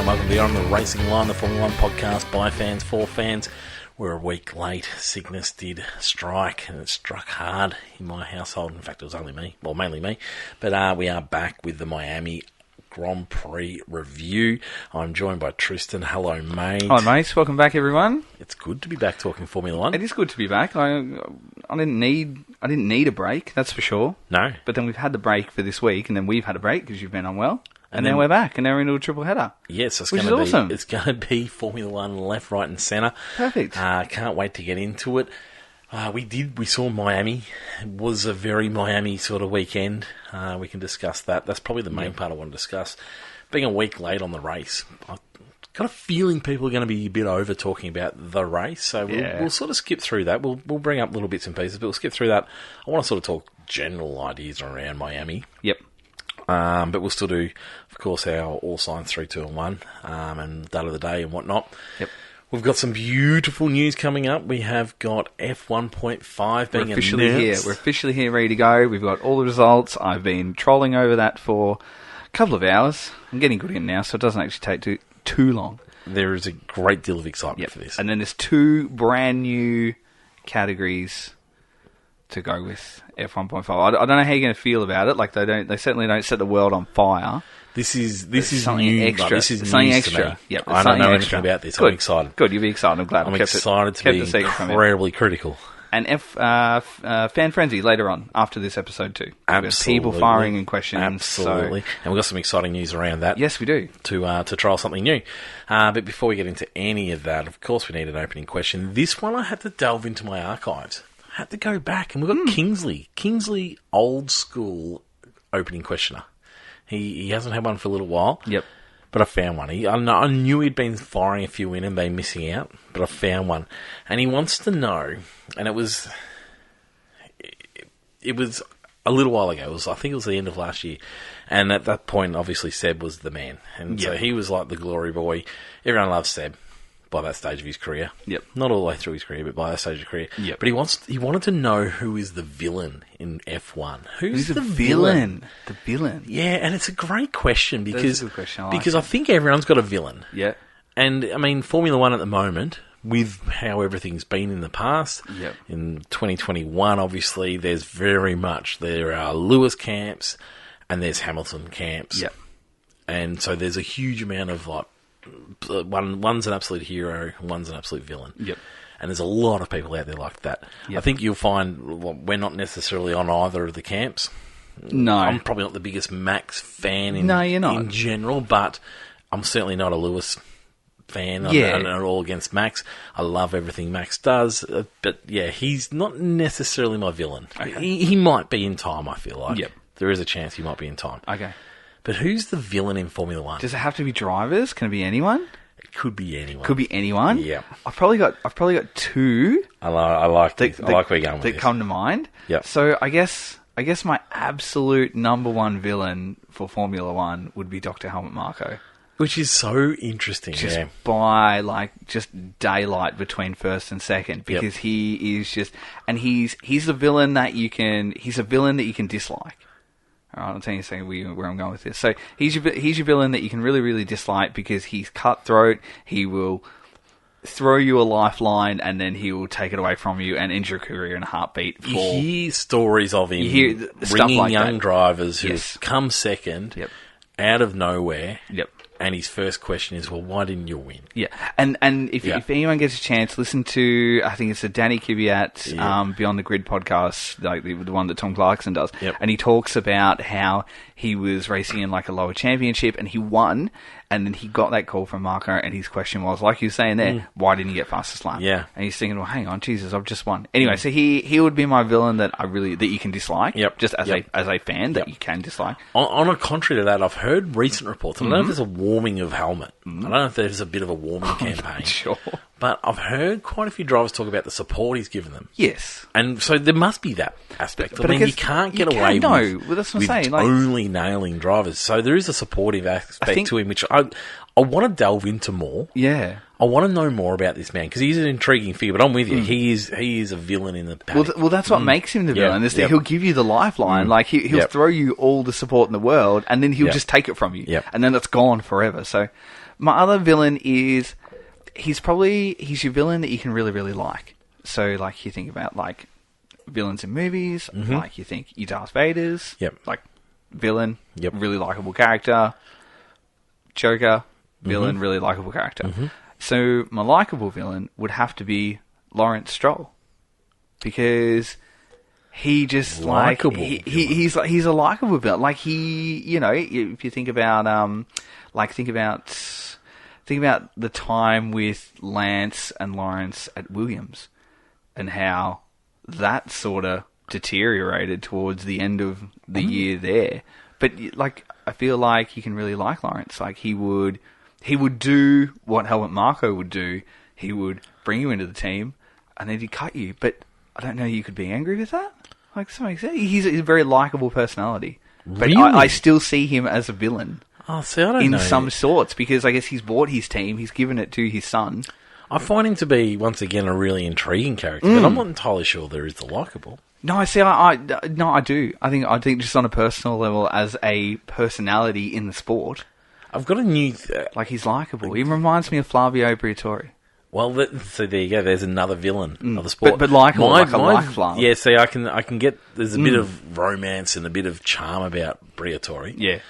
and welcome to the On the Racing Line, the Formula 1 podcast by fans, for fans. We're a week late. Sickness did strike, and it struck hard in my household. In fact, it was only me. Well, mainly me. But we are back with the Miami Grand Prix review. I'm joined by Tristan. Hello, mate. Hi, mates. Welcome back, everyone. It's good to be back talking Formula 1. It is good to be back. I didn't need a break, that's for sure. No. But then we've had the break for this week, and then we've had a break because you've been unwell. And then we're back, and now we're into a triple header. Yes, which is awesome. It's going to be Formula 1 left, right and centre. Perfect. Can't wait to get into it. We saw Miami. It was a very Miami sort of weekend. We can discuss that. That's probably the main part I want to discuss. Being a week late on the race, I've got a feeling people are going to be a bit over talking about the race, so we'll sort of skip through that. We'll bring up little bits and pieces, but we'll skip through that. I want to sort of talk general ideas around Miami. Yep. But we'll still do, of course, our all signs 3, 2 and 1, and date of the day and whatnot. Yep. We've got some beautiful news coming up. We have got F1.5 being officially announced. here. We're officially here, ready to go. We've got all the results. I've been trolling over that for a couple of hours. I'm getting good in now, so it doesn't actually take too long. There is a great deal of excitement for this. And then there's 2 brand new categories to go with F1.5. I don't know how you're going to feel about it. Like they certainly don't set the world on fire. This is something new, extra. This is something news extra. to me. Yep, I don't know anything about this. Good. I'm excited. Good, you'll be excited. I'm glad. I'm excited to be incredibly critical. And fan frenzy later on after this episode too. Absolutely. People firing in questions. Absolutely. So. And we've got some exciting news around that. Yes, we do. To trial something new. But before we get into any of that, of course we need an opening question. This one I had to delve into my archives. I had to go back, and we've got Kingsley, old school opening questioner. He hasn't had one for a little while. Yep. But I found one. I knew he'd been firing a few in and been missing out, but I found one. And he wants to know, and it was a little while ago. I think it was the end of last year. And at that point, obviously, Seb was the man. And so he was like the glory boy. Everyone loves Seb by that stage of his career. Yep. Not all the way through his career, but by that stage of his career. Yep. But he wanted to know who is the villain in F1. Who's the villain? The villain. Yeah, and it's a great question because, a good question. I think everyone's got a villain. Yeah. And, I mean, Formula 1 at the moment, with how everything's been in the past, in 2021, obviously, there are Lewis camps and there's Hamilton camps. Yep. And so there's a huge amount of, like, one's an absolute hero, one's an absolute villain. Yep. And there's a lot of people out there like that. Yep. I think you'll find we're not necessarily on either of the camps. No. I'm probably not the biggest Max fan you're not. in general, but I'm certainly not a Lewis fan. Yeah. I'm not all against Max. I love everything Max does. But, yeah, he's not necessarily my villain. Okay. He might be in time, I feel like. Yep. There is a chance he might be in time. Okay. But who's the villain in Formula 1? Does it have to be drivers? Can it be anyone? It could be anyone. Could be anyone. Yeah. I've probably got 2. I like where you're going with this. That come to mind. Yep. So I guess my absolute number one villain for Formula 1 would be Dr. Helmut Marko. Which is so interesting. Just by just daylight between first and second, because he is just, and he's a villain that you can dislike. All right, I'll tell you where I'm going with this. So he's your villain that you can really, really dislike because he's cutthroat. He will throw you a lifeline and then he will take it away from you and end your career in a heartbeat. You hear stories of him ringing like young drivers who have come second out of nowhere. Yep. And his first question is, well, why didn't you win? Yeah, and if anyone gets a chance, listen to, I think it's the Danny Kvyat Beyond the Grid podcast, like the one that Tom Clarkson does. Yep. And he talks about how he was racing in like a lower championship and he won, and then he got that call from Marko, and his question was, like you were saying there, why didn't you get fastest lap? Yeah. And he's thinking, well, hang on, Jesus, I've just won. Anyway, so he would be my villain that you can dislike. Yep. Just as a fan that you can dislike. On a contrary to that, I've heard recent reports. I don't know if there's a warming of Helmut. I don't know if there's a bit of a warming campaign. Sure. But I've heard quite a few drivers talk about the support he's given them. Yes. And so there must be that aspect. But I mean, you can't get away with that's what I'm saying. only nailing drivers. So there is a supportive aspect to him, which I want to delve into more. Yeah. I want to know more about this man because he's an intriguing figure. But I'm with you. He is a villain in the paddock. Well, that's what makes him the villain. Is that he'll give you the lifeline. Like he'll throw you all the support in the world, and then he'll just take it from you, and then it's gone forever. So my other villain is he's your villain that you can really, really like. So like you think about like villains in movies, like you think your Darth Vader's, like villain, really likable character. Joker, villain, really likable character. So my likable villain would have to be Lawrence Stroll, because he just he's a likable villain. Like he, you know, if you think about think about the time with Lance and Lawrence at Williams, and how that sort of deteriorated towards the end of the year there. But like, I feel like you can really like Lawrence. Like he would do what Helmut Marko would do. He would bring you into the team, and then he'd cut you. But I don't know, you could be angry with that. Like, so he's a very likable personality. But really? I still see him as a villain. Oh, see, I don't know. In some sorts, because I guess he's bought his team. He's given it to his son. I find him to be, once again, a really intriguing character, but I'm not entirely sure there is the likable. No, I see. I do. I think just on a personal level, as a personality in the sport, I've got a new... like, he's likable. He reminds me of Flavio Briatore. Well, so there you go. There's another villain of the sport. But likable, like Flavio. Yeah, see, I can get... There's a bit of romance and a bit of charm about Briatore. Yeah.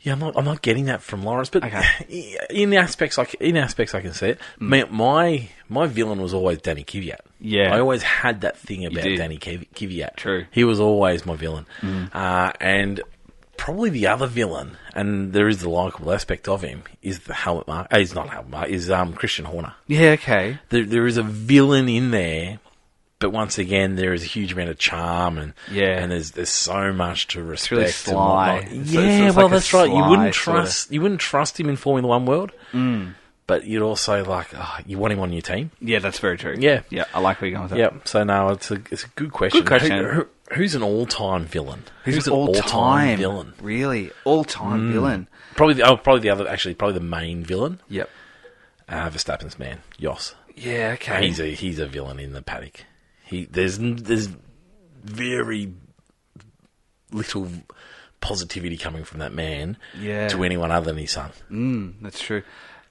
Yeah, I'm not getting that from Lawrence, but in aspects I can see it. My villain was always Danny Kvyat. Yeah, I always had that thing about Danny Kvyat. True, he was always my villain, and probably the other villain, and there is the likable aspect of him, is the Helmut Marko. He's not Helmut Marko. Is Christian Horner. Yeah, okay. There is a villain in there. But once again, there is a huge amount of charm, and there's so much to respect. It's really sly. It's like that's right. You wouldn't trust him in Formula One world, but you'd also you want him on your team. Yeah, that's very true. Yeah, I like where you're going with that. Yeah, so no, it's a good question. Good question. Who's an all-time villain? Who's an all-time villain? Really, all-time villain? Probably the main villain. Yep. Verstappen's man, Jos. Yeah, okay. He's a villain in the paddock. There's very little positivity coming from that man to anyone other than his son. That's true.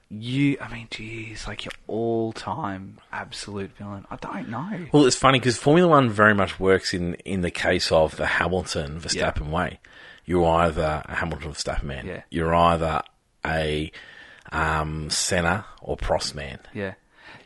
Like your all-time absolute villain. I don't know. Well, it's funny because Formula One very much works in the case of the Hamilton Verstappen way. You're either a Hamilton Verstappen man. Yeah. You're either a Senna or Prost man. Yeah.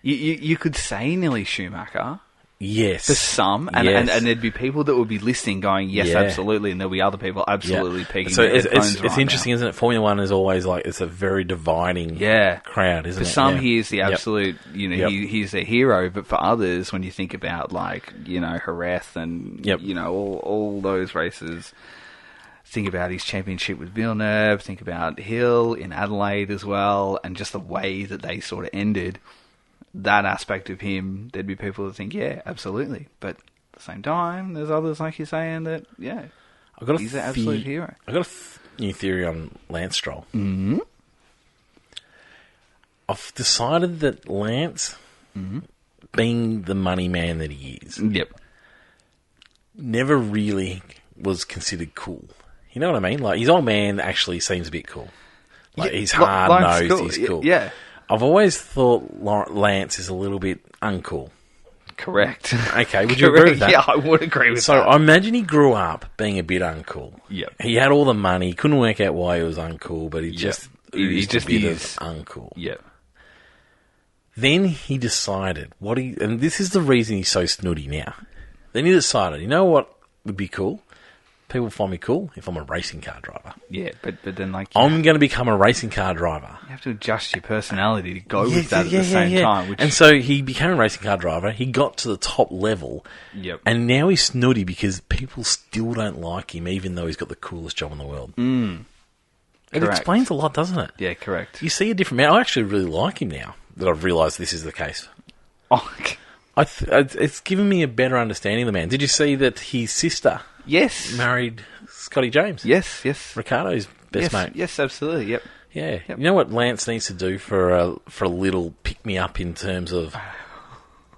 You could say nearly Schumacher. Yes. For some, and there'd be people that would be listening going, yes, absolutely, and there'll be other people absolutely pegging so their phones it's interesting, isn't it? Formula One is always like, it's a very dividing crowd, isn't it? For some, he is the absolute, he's a hero, but for others, when you think about, like, Jerez and, all those races, think about his championship with Villeneuve, think about Hill in Adelaide as well, and just the way that they sort of ended. That aspect of him, there'd be people that think, yeah, absolutely. But at the same time, there's others, like you're saying, that, he's an absolute hero. I've got a new theory on Lance Stroll. Mm-hmm. I've decided that Lance, being the money man that he is, never really was considered cool. You know what I mean? Like, his old man actually seems a bit cool. Like, he's hard-nosed, he's cool. Yeah. I've always thought Lance is a little bit uncool. Correct. Okay, would you agree with that? Yeah, I would agree with that. So I imagine he grew up being a bit uncool. Yep. He had all the money. He couldn't work out why he was uncool, but he just is uncool. Yeah. Then he decided and this is the reason he's so snooty now. Then he decided, you know what would be cool? People find me cool if I'm a racing car driver. Yeah, but then I'm going to become a racing car driver. You have to adjust your personality to go with that at the same time. And so he became a racing car driver. He got to the top level. Yep. And now he's snooty because people still don't like him, even though he's got the coolest job in the world. It explains a lot, doesn't it? Yeah, correct. You see a different man. I actually really like him now that I've realised this is the case. Oh, it's given me a better understanding of the man. Did you see that his sister... Yes. Married Scotty James. Yes. Ricciardo's best mate. Yes, absolutely, yep. Yeah. Yep. You know what Lance needs to do for a little pick-me-up in terms of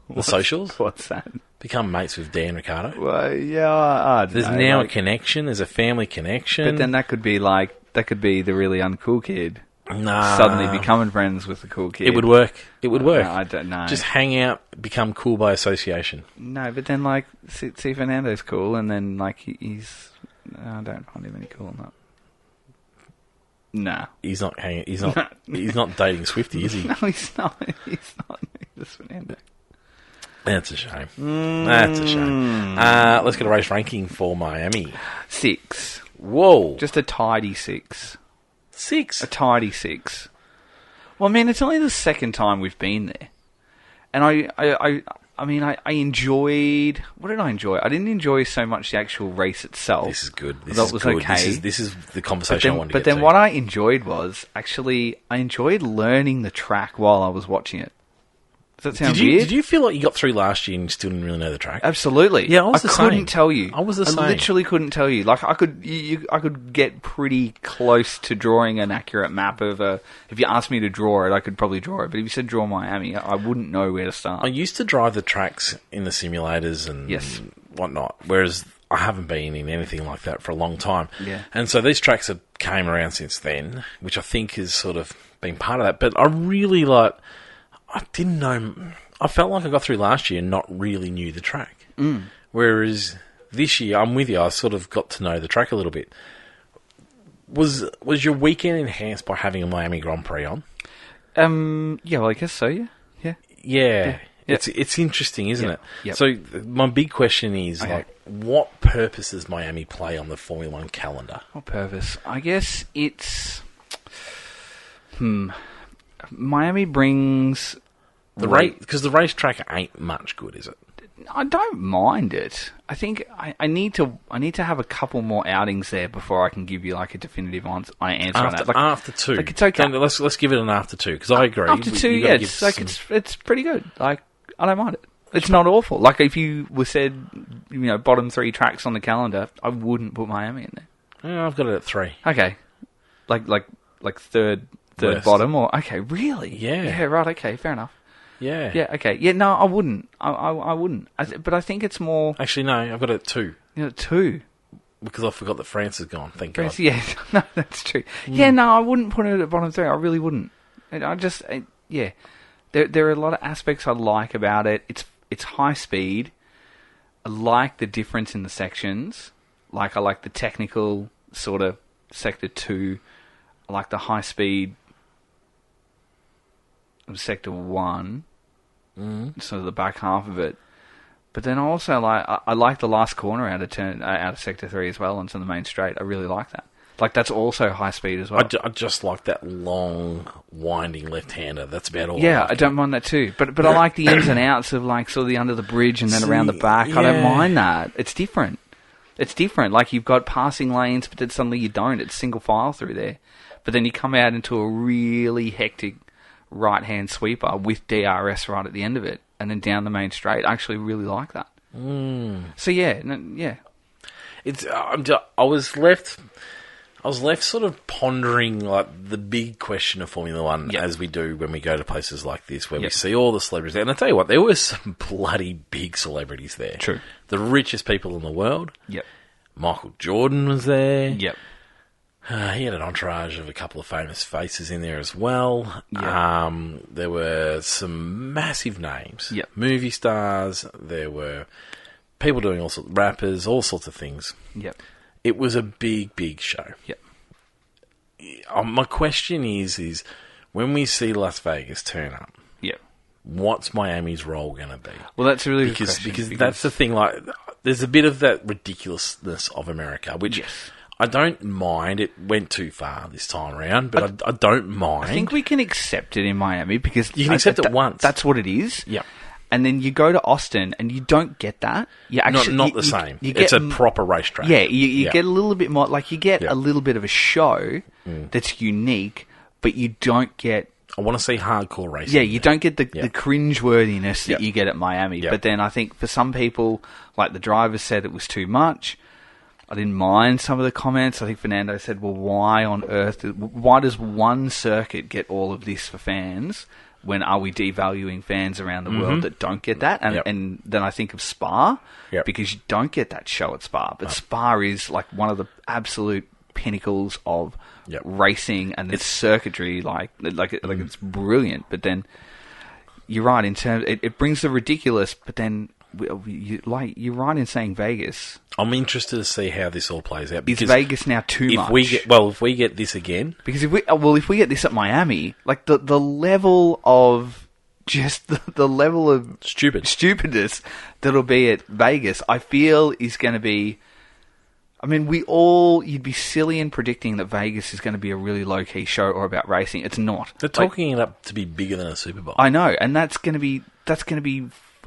the socials? What's that? Become mates with Dan Ricciardo. Well, yeah, I don't There's know, now a connection. There's a family connection. But then that could be the really uncool kid Nah. suddenly becoming friends with the cool kid. It would work. It would work. I don't know. Just hang out, become cool by association. No, but then like see Fernando's cool, and then like he's I don't find him any cool or not. Nah. He's not hanging. He's not. He's not dating Swifty, is he? No, he's not. He's not. He's Fernando. That's a shame. That's a shame. Let's get a race ranking for Miami. 6. Whoa. Just a tidy 6. 6. A tidy 6. Well, I mean, it's only the second time we've been there. And I enjoyed... What did I enjoy? I didn't enjoy so much the actual race itself. This is good. This that is was good. okay. This is the conversation I wanted to get But then to. what I enjoyed was, actually, I enjoyed learning the track while I was watching it. Does that sound weird? Did you feel like you got through last year and you still didn't really know the track? Absolutely. Yeah, I was the same. couldn't tell you. I was the same. I literally couldn't tell you. Like I could get pretty close to drawing an accurate map of a. If you asked me to draw it, I could probably draw it. But if you said draw Miami, I wouldn't know where to start. I used to drive the tracks in the simulators and whatnot, whereas I haven't been in anything like that for a long time. Yeah. And so these tracks have came around since then, which I think has sort of been part of that. But I really I didn't know. I felt like I got through last year and not really knew the track. Whereas this year, I'm with you, I sort of got to know the track a little bit. Was your weekend enhanced by having a Miami Grand Prix on? Yeah, well, I guess so, yeah. Yeah. Yeah. Yeah. It's interesting, isn't it? Yep. So my big question is, what purpose does Miami play on the Formula 1 calendar? What purpose? I guess it's... Miami brings... Because the racetrack ain't much good, is it? I don't mind it. I think I need to have a couple more outings there before I can give you like a definitive answer on that. Like, after 2, like it's okay. Let's give it an after 2 because I agree. After 2, yeah, it's pretty good. Like I don't mind it. It's not awful. Like if you were said, bottom 3 tracks on the calendar, I wouldn't put Miami in there. Yeah, I've got it at 3. Okay, like third Worst. bottom or okay, really? Yeah, right. Okay, fair enough. Yeah. Yeah, okay. Yeah, no, I wouldn't. I wouldn't. But I think it's more... Actually, no, I've got it at 2. 2. Because I forgot that France is gone, thank God. Yeah, no, that's true. Yeah, no, I wouldn't put it at bottom 3. I really wouldn't. Yeah. There are a lot of aspects I like about it. It's high speed. I like the difference in the sections. Like, I like the technical sort of Sector 2. I like the high speed of Sector 1, so the back half of it. But then I also like the last corner out of Sector 3 as well onto the main straight. I really like that. Like that's also high speed as well. I just like that long, winding left-hander. That's about all. Yeah, I don't mind that too. But I like the ins and outs of like sort of the under the bridge and then around the back. Yeah. I don't mind that. It's different. Like you've got passing lanes, but then suddenly you don't. It's single file through there. But then you come out into a really hectic right-hand sweeper with DRS right at the end of it, and then down the main straight. I actually really like that. So yeah. It's I was left sort of pondering like the big question of Formula 1 as we do when we go to places like this where we see all the celebrities. And I tell you what, there were some bloody big celebrities there. True. The richest people in the world. Yep. Michael Jordan was there. Yep. He had an entourage of a couple of famous faces in there as well. Yep. There were some massive names. Yep. Movie stars. There were people doing all sorts of rappers, all sorts of things. Yep. It was a big, big show. Yep. My question is when we see Las Vegas turn up, what's Miami's role going to be? Well, that's a really good question. Because that's the thing. Like, there's a bit of that ridiculousness of America, which I don't mind. It went too far this time around, but I don't mind. I think we can accept it in Miami because you can accept it once. That's what it is. Yeah. And then you go to Austin and you don't get that. You actually not the same. It's a proper racetrack. Yeah, you get a little bit more. Like you get a little bit of a show that's unique, but you don't get. I want to see hardcore racing. Yeah, you don't get the cringe-worthiness that you get at Miami. But then I think for some people, like the drivers said it was too much. I didn't mind some of the comments. I think Fernando said, well, why on earth, why does one circuit get all of this for fans? When are we devaluing fans around the world that don't get that? And then I think of Spa, because you don't get that show at Spa. But Spa is like one of the absolute pinnacles of racing and the circuitry. Like it's brilliant. But then you're right in terms, it brings the ridiculous. But then you're right in saying Vegas. I'm interested to see how this all plays out. Is Vegas now too much? If we get this again, because if we get this at Miami, like the level of just the level of stupidness that'll be at Vegas, I feel is going to be. I mean, you'd be silly in predicting that Vegas is going to be a really low key show or about racing. It's not. They're talking it up to be bigger than a Super Bowl. I know, and that's going to be.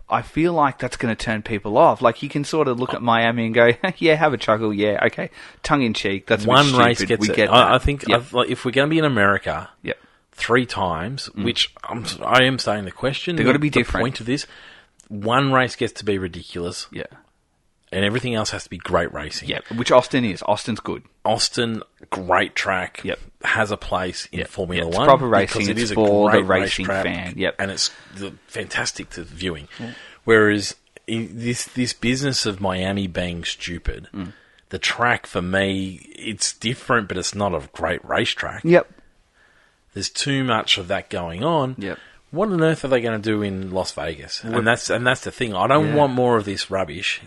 I feel like that's going to turn people off. Like, you can sort of look at Miami and go, yeah, have a chuckle, yeah, okay. Tongue in cheek, that's one race stupid. Gets we it. get I think like, if we're going to be in America 3 times, which I am starting to question, they've got to be different. The point of this, one race gets to be ridiculous. Yeah. And everything else has to be great racing. Yeah, which Austin is. Austin's good. Austin, great track. Yep. Has a place in Formula 1. It's proper racing. Because it is for a great the racing racetrack, fan. Yep. And it's fantastic to viewing. Mm. Whereas this business of Miami being stupid, the track for me, it's different, but it's not a great racetrack. Yep. There's too much of that going on. Yep. What on earth are they going to do in Las Vegas? And that's the thing. I don't want more of this rubbish.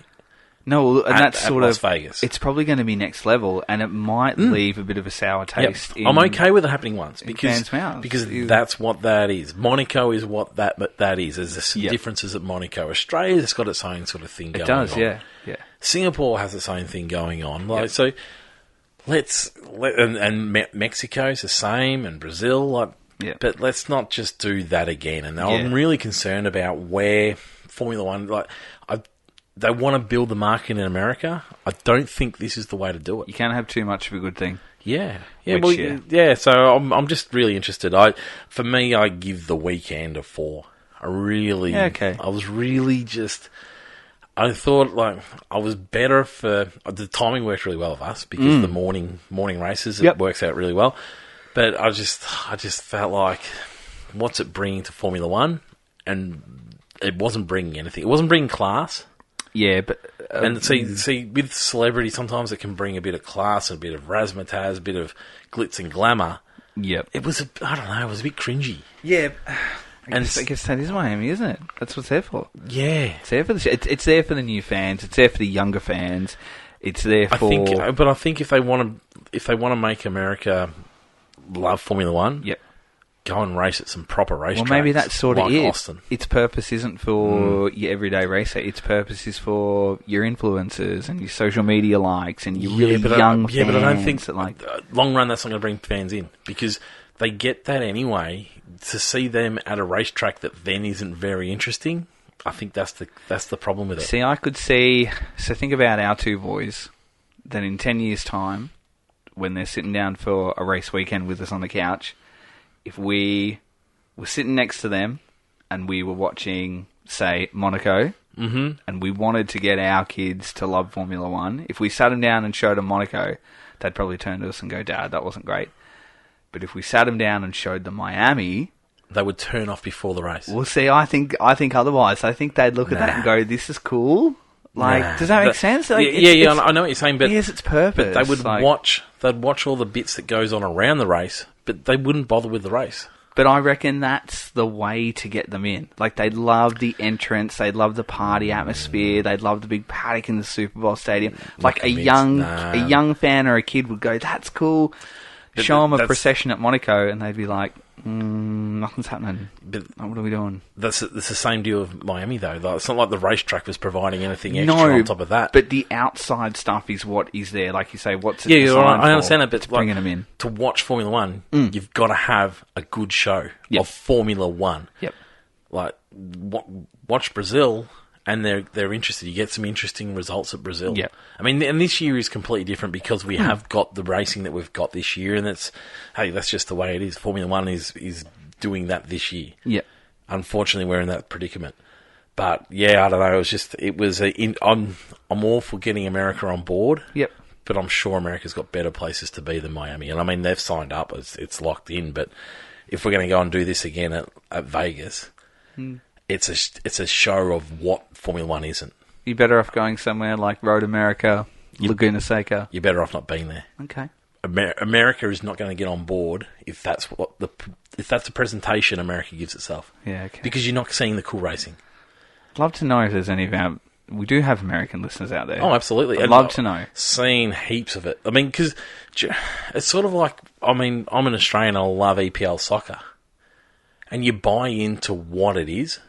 No, and that's sort Las of Vegas. It's probably going to be next level, and it might leave a bit of a sour taste. I'm okay with it happening once because fans' that's what that is. Monaco is what that is. There's some differences at Monaco. Australia's got its own sort of thing going on. It does, yeah. Singapore has its own thing going on. So and Mexico's the same, and Brazil. But let's not just do that again. And I'm really concerned about where Formula One they want to build the market in America. I don't think this is the way to do it. You can't have too much of a good thing. Yeah. So I'm just really interested. For me, I give the weekend a 4. I was really just. I thought I was better for the timing worked really well with us because the morning races it works out really well. But I just felt like what's it bringing to Formula One, and it wasn't bringing anything. It wasn't bringing class. Yeah, but... and see, with celebrity, sometimes it can bring a bit of class, a bit of razzmatazz, a bit of glitz and glamour. Yep. It was I don't know, it was a bit cringy. Yeah. I guess that is Miami, isn't it? That's what it's there for. Yeah. It's there for it's there for the new fans. It's there for the younger fans. It's there for... I think if they want to make America love Formula One... Yep. Go and race at some proper racetracks. Well, maybe that sort of is. Austin. Its purpose isn't for your everyday racer. Its purpose is for your influencers and your social media likes and your really young fans. Yeah, but I don't think long run that's not going to bring fans in because they get that anyway. To see them at a racetrack that then isn't very interesting, I think that's the problem with it. See, I could see. So think about our two boys. That in 10 years' time, when they're sitting down for a race weekend with us on the couch. If we were sitting next to them and we were watching, say, Monaco, and we wanted to get our kids to love Formula One, if we sat them down and showed them Monaco, they'd probably turn to us and go, Dad, that wasn't great. But if we sat them down and showed them Miami... They would turn off before the race. Well, see, I think otherwise. I think they'd look at that and go, this is cool. Does that make sense? I know what you're saying, but... Here's its purpose. But they would watch all the bits that goes on around the race, but they wouldn't bother with the race. But I reckon that's the way to get them in. They'd love the entrance, they'd love the party atmosphere, they'd love the big paddock in the Super Bowl stadium. A young fan or a kid would go, that's cool. Show them a procession at Monaco, and they'd be like, nothing's happening. But what are we doing? That's the same deal with Miami, though. It's not like the racetrack was providing anything extra on top of that. But the outside stuff is what is there. Like you say, what's it designed for? I understand it, but bringing them in. To watch Formula One, you've got to have a good show of Formula One. Yep. Watch Brazil... And they're interested. You get some interesting results at Brazil. Yeah. I mean, and this year is completely different because we have got the racing that we've got this year, and that's just the way it is. Formula One is doing that this year. Yeah. Unfortunately, we're in that predicament. But yeah, I don't know. I'm all for getting America on board. Yep. but I'm sure America's got better places to be than Miami. And I mean, they've signed up; it's locked in. But if we're going to go and do this again at Vegas, it's a show of what Formula One isn't. You're better off going somewhere like Road America, Laguna Seca. You're better off not being there. Okay. America is not going to get on board if that's the presentation America gives itself. Yeah, okay. Because you're not seeing the cool racing. I'd love to know if there's any of our... We do have American listeners out there. Oh, absolutely. I'd love to know. Seen heaps of it. I mean, because it's sort of like... I mean, I'm an Australian, I love EPL soccer. And you buy into what it is.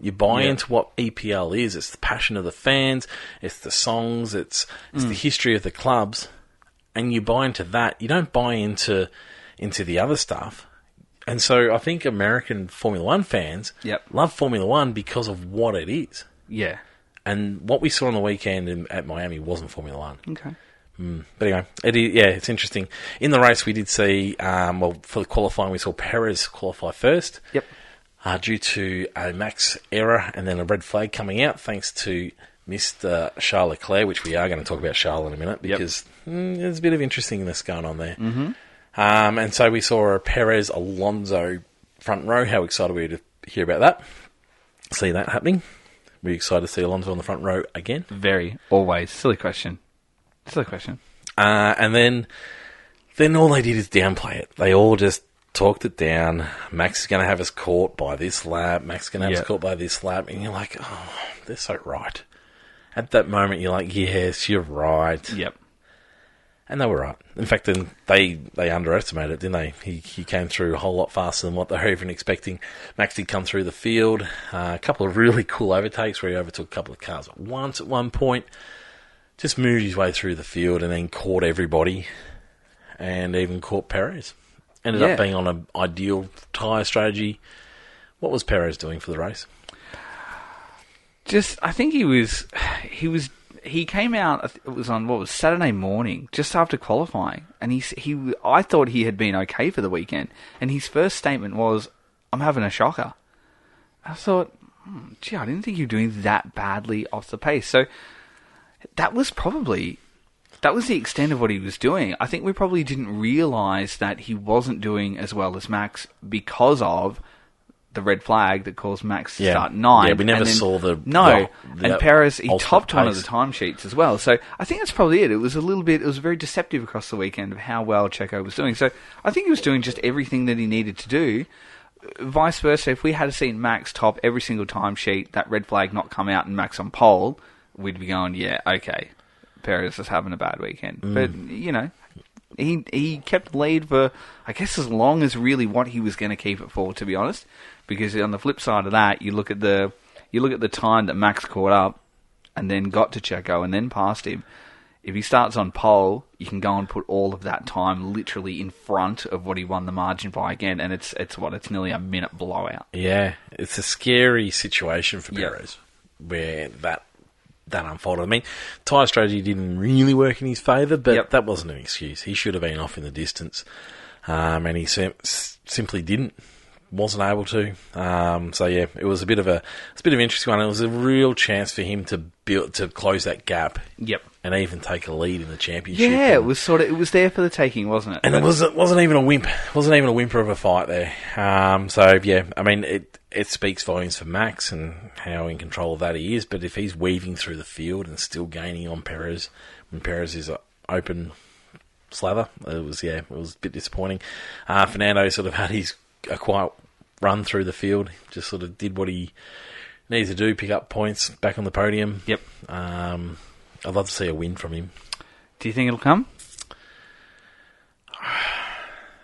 You buy into what EPL is. It's the passion of the fans. It's the songs. It's the history of the clubs. And you buy into that. You don't buy into the other stuff. And so I think American Formula One fans love Formula One because of what it is. Yeah. And what we saw on the weekend at Miami wasn't Formula One. Okay. But anyway, it's interesting. In the race, we did see, for the qualifying, we saw Perez qualify first. Yep. Due to a Max error and then a red flag coming out, thanks to Mr. Charles Leclerc, which we are going to talk about Charles in a minute, because there's a bit of interestingness going on there. Mm-hmm. And so we saw a Perez-Alonso front row. How excited were you to hear about that? See that happening? Were you excited to see Alonso on the front row again? Very. Always. Silly question. And then all they did is downplay it. They all just talked it down. Max is going to have us caught by this lap. Max is going to have us caught by this lap. And you're like, oh, they're so right. At that moment, you're like, yes, you're right. Yep. And they were right. In fact, then they underestimated it, didn't they? He came through a whole lot faster than what they were even expecting. Max did come through the field. A couple of really cool overtakes where he overtook a couple of cars at once at one point. Just moved his way through the field and then caught everybody. And even caught Perez. Ended up being on an ideal tyre strategy. What was Perez doing for the race? I think he came out, it was on, Saturday morning, just after qualifying. And I thought he had been okay for the weekend. And his first statement was, I'm having a shocker. I thought, I didn't think you were doing that badly off the pace. So that was the extent of what he was doing. I think we probably didn't realise that he wasn't doing as well as Max because of the red flag that caused Max to start 9. Yeah, we never saw the... No, and Perez, he topped one of the timesheets as well. So I think that's probably it. It was very deceptive across the weekend of how well Checo was doing. So I think he was doing just everything that he needed to do. Vice versa, if we had seen Max top every single timesheet, that red flag not come out and Max on pole, we'd be going, okay, Perez is having a bad weekend. But, he kept the lead for, I guess, as long as really what he was going to keep it for, to be honest. Because on the flip side of that, you look at the time that Max caught up and then got to Checo and then passed him. If he starts on pole, you can go and put all of that time literally in front of what he won the margin by again, and it's nearly a minute blowout. Yeah, it's a scary situation for Perez where that unfolded. I mean, tyre strategy didn't really work in his favour, but that wasn't an excuse. He should have been off in the distance, and he simply didn't. Wasn't able to. It was a bit of an interesting one. It was a real chance for him to close that gap. Yep. And even take a lead in the championship. Yeah, it was there for the taking, wasn't it? And it wasn't even a wimp. It wasn't even a whimper of a fight there. I mean, it speaks volumes for Max and how in control of that he is. But if he's weaving through the field and still gaining on Perez, when Perez is an open slather, it was a bit disappointing. Fernando sort of had a quiet run through the field, just sort of did what he needs to do, pick up points, back on the podium. Yep. I'd love to see a win from him. Do you think it'll come?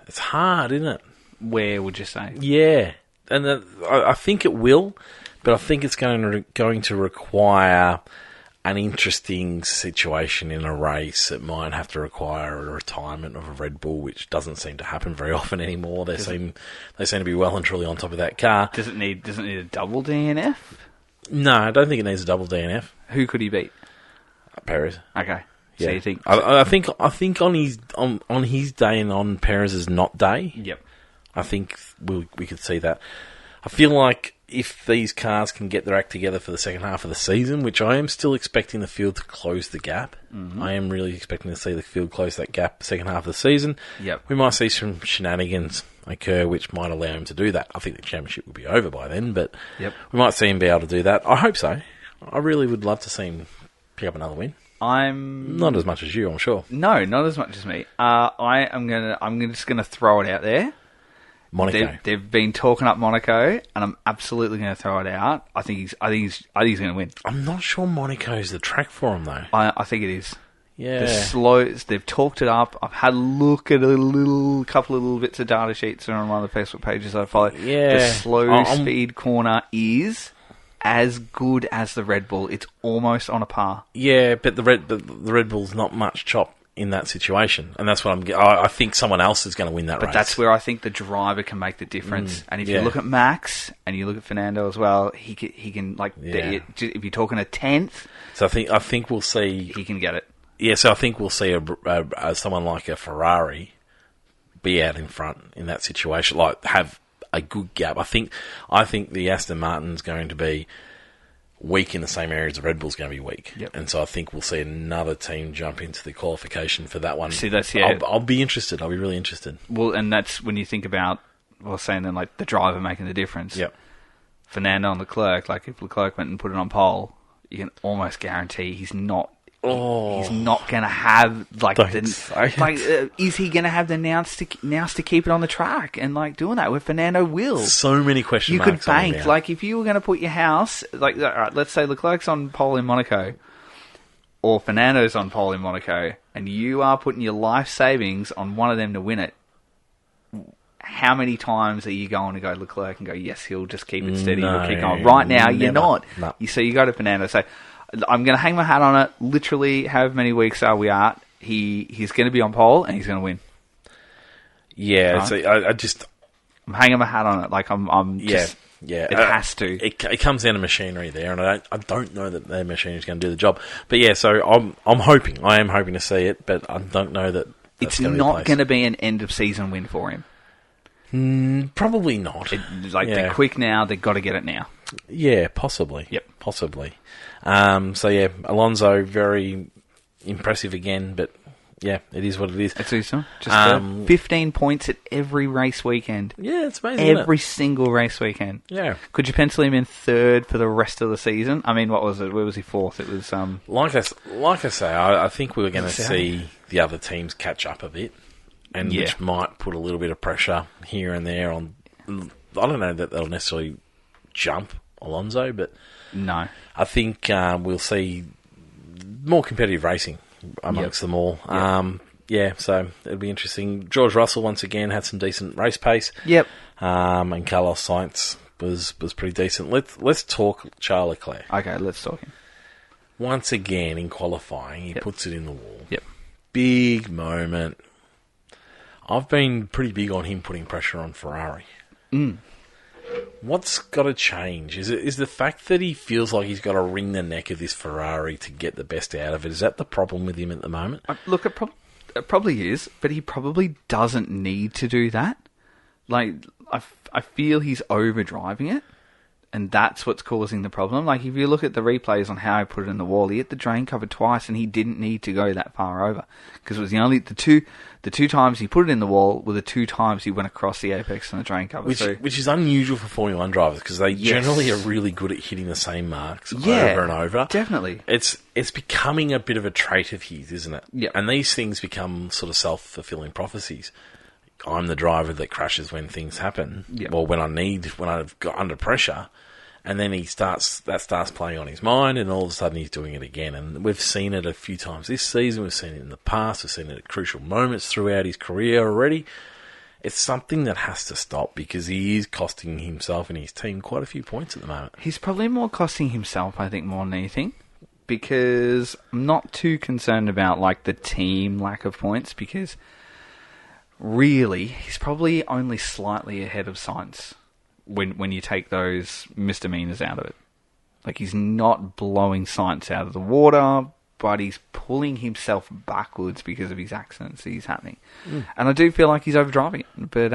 It's hard, isn't it? Where would you say? Yeah, and I think it will, but I think it's going to require an interesting situation in a race. It might have to require a retirement of a Red Bull, which doesn't seem to happen very often anymore. They seem to be well and truly on top of that car. Does it need a double DNF? No, I don't think it needs a double DNF. Who could he beat? Perez. Okay. So you think? I think on his day and on Perez's not day. Yep. I think we could see that. I feel like if these cars can get their act together for the second half of the season, which I am still expecting the field to close the gap, I am really expecting to see the field close that gap the second half of the season. Yep. We might see some shenanigans occur which might allow him to do that. I think the championship will be over by then, but we might see him be able to do that. I hope so. I really would love to see him pick up another win. I'm not as much as you, I'm sure. No, not as much as me. I'm just gonna throw it out there. Monaco. They've been talking up Monaco, and I'm absolutely going to throw it out. I think he's going to win. I'm not sure Monaco's the track for him though. I think it is. Yeah. The slows, they've talked it up. I've had a look at a couple of little bits of data sheets on one of the Facebook pages I follow. Yeah. The slow speed corner is as good as the Red Bull. It's almost on a par. Yeah, but the Red Bull's not much chop in that situation, and that's what I think someone else is going to win that race. But that's where I think the driver can make the difference. And if you look at Max and you look at Fernando as well, he can if you're talking a 10th, so I think we'll see he can get it. Yeah, so I think we'll see someone like a Ferrari be out in front in that situation, like have a good gap. I think the Aston Martin's going to be weak in the same area as the Red Bull's going to be weak. Yep. And so I think we'll see another team jump into the qualification for that one. See, that's I'll be interested. I'll be really interested. Well, and that's when you think about, saying then like the driver making the difference. Yep. Fernando and Leclerc, like if Leclerc went and put it on pole, you can almost guarantee he's not going to have is he going to have the nous to keep it on the track and like doing that? Where Fernando will. So many question you marks. You could bank like if you were going to put your house like, all right, let's say Leclerc's on pole in Monaco, or Fernando's on pole in Monaco, and you are putting your life savings on one of them to win it. How many times are you going to go Leclerc and go, yes, he'll just keep it steady, he'll kick on? Right now, you're not. No. So you go to Fernando, say, I'm going to hang my hat on it. Literally, however many weeks we are, he's going to be on pole and he's going to win. Yeah, right? so I'm hanging my hat on it. Like I'm just, yeah. It has to. It comes down to machinery there, and I don't know that their machinery is going to do the job. But yeah, so I am hoping to see it, but I don't know that it's not going to be an end of season win for him. Probably not. They're quick now. They've got to get it now. Yeah, possibly. Yep, possibly. So yeah, Alonso very impressive again, but yeah, it is what it is. It's awesome. Just 15 points at every race weekend. Yeah, it's amazing. Every single race weekend. Yeah. Could you pencil him in third for the rest of the season? I mean, what was it? Where was he fourth? It was like I say, I think we were going to see the other teams catch up a bit. And which might put a little bit of pressure here and there on. I don't know that they'll necessarily jump Alonso, but no, I think we'll see more competitive racing amongst them all. So it'll be interesting. George Russell once again had some decent race pace. Yep. And Carlos Sainz was pretty decent. Let's talk Charles Leclerc. Okay, let's talk him. Once again in qualifying, he puts it in the wall. Yep. Big moment. I've been pretty big on him putting pressure on Ferrari. What's got to change? Is the fact that he feels like he's got to wring the neck of this Ferrari to get the best out of it? Is that the problem with him at the moment? Look, it probably is, but he probably doesn't need to do that. Like, I feel he's overdriving it, and that's what's causing the problem. Like, if you look at the replays on how he put it in the wall, he hit the drain cover twice, and he didn't need to go that far over, because it was the two times he put it in the wall were the two times he went across the apex and the drain cover. Which is unusual for Formula 1 drivers, because they generally are really good at hitting the same marks over and over. Definitely. It's becoming a bit of a trait of his, isn't it? Yeah. And these things become sort of self-fulfilling prophecies. I'm the driver that crashes when things happen, or when I've got under pressure. And then that starts playing on his mind, and all of a sudden he's doing it again. And we've seen it a few times this season. We've seen it in the past. We've seen it at crucial moments throughout his career already. It's something that has to stop, because he is costing himself and his team quite a few points at the moment. He's probably more costing himself, I think, more than anything, because I'm not too concerned about like the team lack of points, because really he's probably only slightly ahead of Sainz. When you take those misdemeanors out of it. Like, he's not blowing Sainz out of the water, but he's pulling himself backwards because of his accidents he's happening. And I do feel like he's overdriving it. But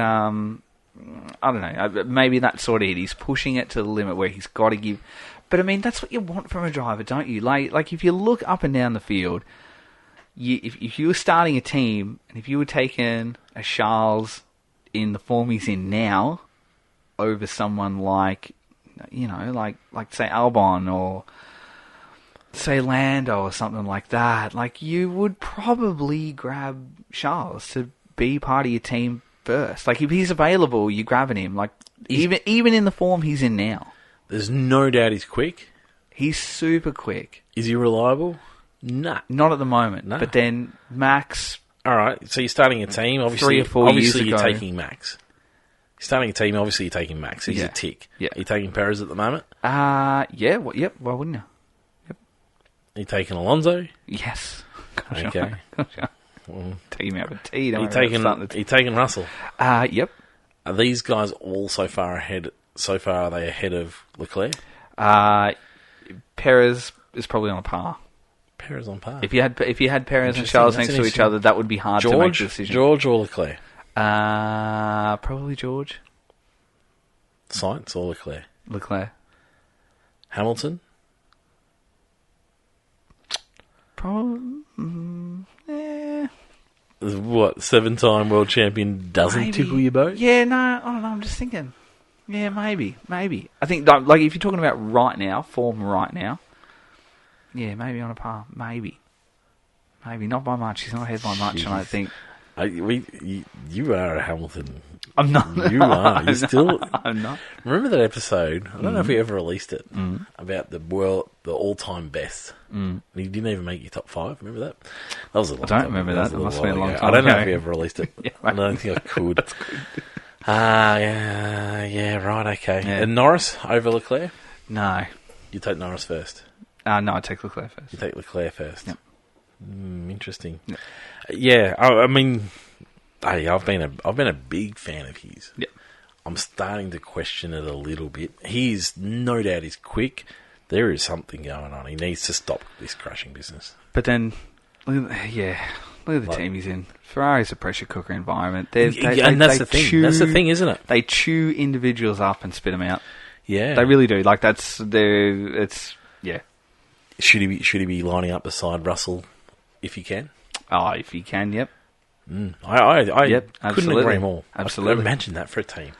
I don't know. Maybe that's sort of it. He's pushing it to the limit where he's got to give. But I mean, that's what you want from a driver, don't you? Like if you look up and down the field, if you were starting a team and if you were taking a Charles in the form he's in now over someone like, like say Albon or say Lando or something like that, like you would probably grab Charles to be part of your team first. Like if he's available, you're grabbing him. Like even in the form he's in now. There's no doubt he's quick. He's super quick. Is he reliable? Nah. Not at the moment. Nah. But then Max... All right, so you're starting a team. Obviously, 3 or 4 years you're ago. taking Max. You're starting a team. Obviously, you're taking Max. He's a tick. Yeah. Are you taking Perez at the moment? Yeah. Yep. Why wouldn't you? Yep. Are you taking Alonso? Yes. Okay. Take him out of a tee. Are you taking Russell? Yep. Are these guys all so far ahead? So far, are they ahead of Leclerc? Perez is probably on a par. Perez on par. If you had Perez and Charles next to each other, that would be hard to make a decision. George or Leclerc? Probably George. Sainz or Leclerc? Leclerc. Hamilton? Probably. What, 7-time world champion doesn't tickle your boat? Yeah, no, I don't know. I'm just thinking. Yeah, maybe. I think, like, if you're talking about right now, form right now, yeah, maybe on a par. Maybe. Not by much. He's not ahead by much, and I think... You are a Hamilton. I'm not. You are. You're still... I'm not. Remember that episode? I don't know if we ever released it. About the all-time best. And you didn't even make your top 5. Remember that? That was a long time. I don't remember that. That must have been a long time I don't know ago. if we ever released it. Yeah, I don't think I could. That's good. Yeah, right, okay. Yeah. And Norris over Leclerc? No. You take Norris first. No, I take Leclerc first. You take Leclerc first. Yep. Interesting. Yep. Yeah, I mean, hey, I've been a big fan of his. Yep. I'm starting to question it a little bit. He's no doubt he's quick. There is something going on. He needs to stop this crashing business. But then, look at the team he's in. Ferrari's a pressure cooker environment. That's the thing. That's the thing, isn't it? They chew individuals up and spit them out. Yeah, they really do. Like yeah. Should he be lining up beside Russell if he can? Oh, if he can, yep. I Yep, couldn't agree more. Absolutely. Imagine that for a team.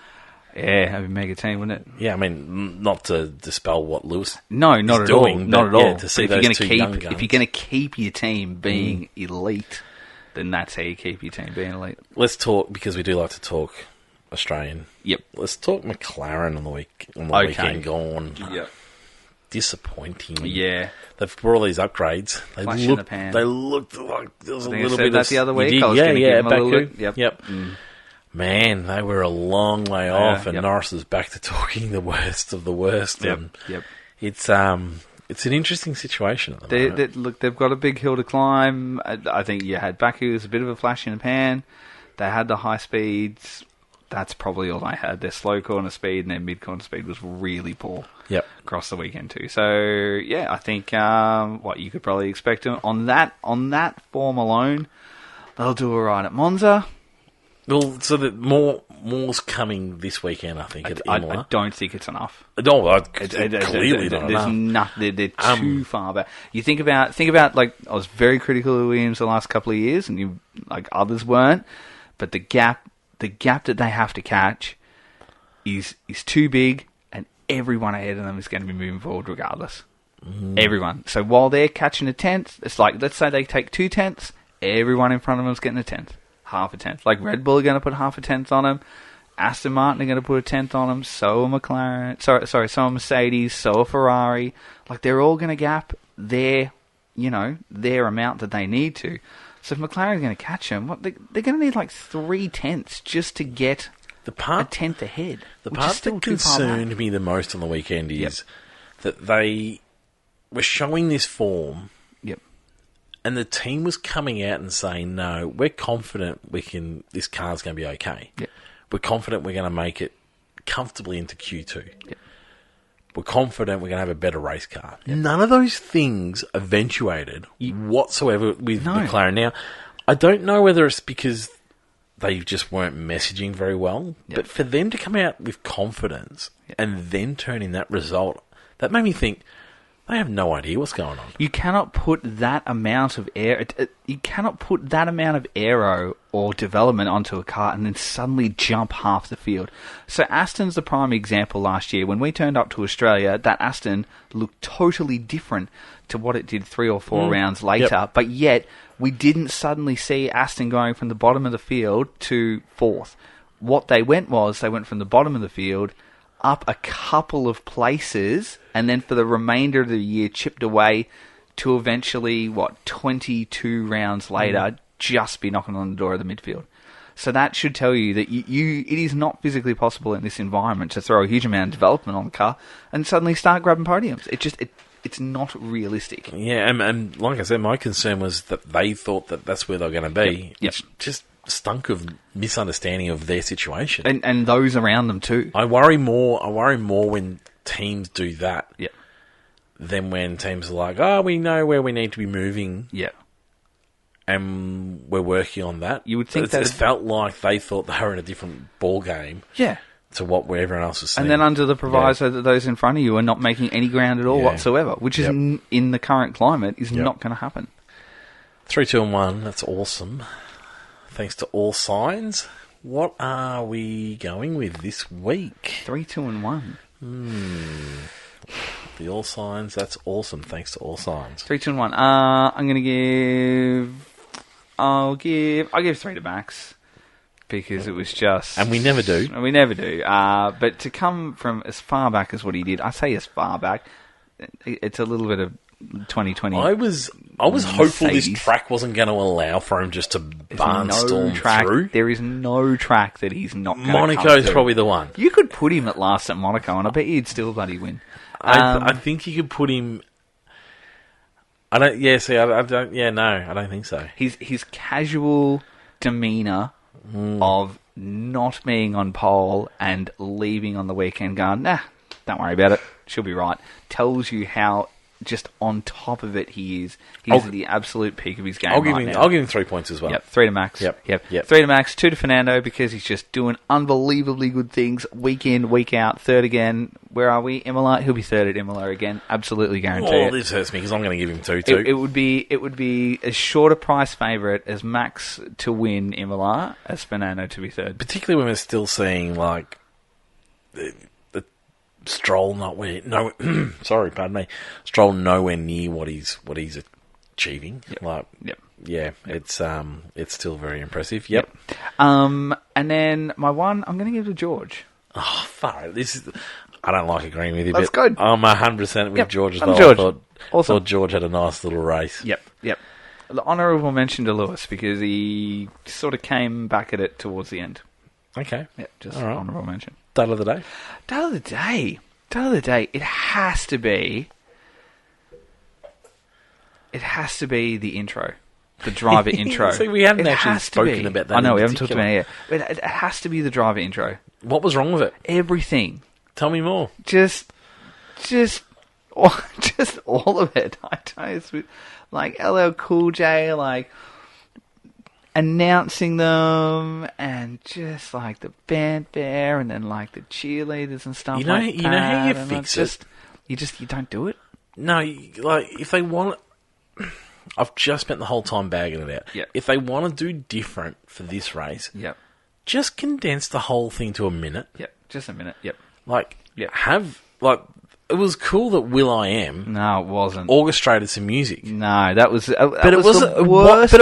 Yeah, have a mega team, wouldn't it? Yeah, I mean, not to dispel what Lewis not at doing, all. Not at all. Yeah, to see those two young guns. If you're going to keep your team being elite, then that's how you keep your team being elite. Let's talk, because we do like to talk Australian. Yep. Let's talk McLaren on the weekend gone. Yep. Disappointing. Yeah. They've brought all these upgrades. Flash in the pan. They looked like there was a little bit of the other week. Baku. Yep. Yep. Man, they were a long way off, and Norris is back to talking the worst of the worst. Yep. And Yep. It's an interesting situation at the moment. They've got a big hill to climb. I think you had Baku as a bit of a flash in the pan. They had the high speeds. That's probably all they had. Their slow corner speed and their mid corner speed was really poor. Yep. Across the weekend too. So yeah, I think what you could probably expect them on that form alone, they'll do all right at Monza. Well, so that more's coming this weekend, I think, at Imola. I don't think it's enough. No, clearly not enough. They're too far back. You think about like, I was very critical of Williams the last couple of years, and you, like, others weren't. But the gap that they have to catch is too big, and everyone ahead of them is going to be moving forward regardless. Everyone. So while they're catching a tenth, it's like, let's say they take 2 tenths, everyone in front of them is getting a tenth. Half a tenth. Like Red Bull are going to put half a tenth on them. Aston Martin are going to put a tenth on them. So are McLaren. So are Mercedes. So are Ferrari. Like, they're all going to gap their amount that they need to. So if McLaren is going to catch them, they're going to need like 3 tenths just to get a tenth ahead. The part that concerned me the most on the weekend is that they were showing this form. Yep. And the team was coming out and saying, no, we're confident this car's going to be okay. Yep. We're confident we're going to make it comfortably into Q2. Yep. We're confident we're going to have a better race car. Yep. None of those things eventuated whatsoever with McLaren. Now, I don't know whether it's because they just weren't messaging very well. Yep. But for them to come out with confidence and then turn in that result, that made me think they have no idea what's going on. You cannot put that amount of you cannot put that amount of aero or development onto a car and then suddenly jump half the field. So Aston's the prime example last year. When we turned up to Australia, that Aston looked totally different to what it did 3 or 4 rounds later. But yet, we didn't suddenly see Aston going from the bottom of the field to 4th. What they went from the bottom of the field up a couple of places, and then for the remainder of the year chipped away to eventually, 22 rounds later, just be knocking on the door of the midfield. So that should tell you that it is not physically possible in this environment to throw a huge amount of development on the car and suddenly start grabbing podiums. It's not realistic. Yeah, and like I said, my concern was that they thought that that's where they're going to be. Yep. It's just stunk of misunderstanding of their situation. And those around them too. I worry more when teams do that than when teams are like, oh, we know where we need to be moving. Yeah. And we're working on that. You would think that it felt like they thought they were in a different ball game. Yeah. To what everyone else was saying. And then under the proviso that those in front of you are not making any ground at all whatsoever, which is in the current climate is not going to happen. 3, 2, and 1. That's awesome. Thanks to all signs. What are we going with this week? 3, 2, and 1. The all signs. That's awesome. Thanks to all signs. 3, 2, and 1. I'm going to give. I'll give 3 to Max. Because it was just... And we never do. We never do. But to come from as far back as what he did, I say as far back, it's a little bit of 2020. I was hopeful this track wasn't going to allow for him just to barnstorm through. There is no track that he's not going to Monaco's probably the one. You could put him at last at Monaco, and I bet he'd still bloody win. I think you could put him... I don't think so. His casual demeanour... of not being on pole and leaving on the weekend going, nah, don't worry about it, she'll be right, tells you how just on top of it he is. He's at the absolute peak of his game I'll give him 3 points as well. Yep, 3 to Max. Yep. 3 to Max, 2 to Fernando because he's just doing unbelievably good things week in, week out. 3rd again. Where are we? Imola? He'll be 3rd at Imola again. Absolutely guaranteed. Oh, this hurts me because I'm going to give him 2 too. It would be as short a price favourite as Max to win Imola as Fernando to be 3rd. Particularly when we're still seeing like the Stroll nowhere near what he's achieving. It's still very impressive. Yep. And then my one, I'm going to give to George. Oh, fuck! I don't like agreeing with you. That's but good. I'm 100% with George as well. George. I thought George had a nice little race. Yep. The honourable mention to Lewis because he sort of came back at it towards the end. Okay. Yep, just all right. Honourable mention. Date of the day? Date of the day. It has to be the intro. The driver intro. See, we haven't actually spoken about that. I know, we haven't talked about it yet. But it has to be the driver intro. What was wrong with it? Everything. Tell me more. Just all of it. I don't know. Like LL Cool J, like announcing them, and just like the fanfare, and then like the cheerleaders and stuff. You know how you fix it. You don't do it. No, like if they want. I've just spent the whole time bagging it out. Yep. If they want to do different for this race, just condense the whole thing to a minute. Yep, just a minute. Yep. It was cool that Will.i.am. No, it wasn't. Orchestrated some music. No, that was. But it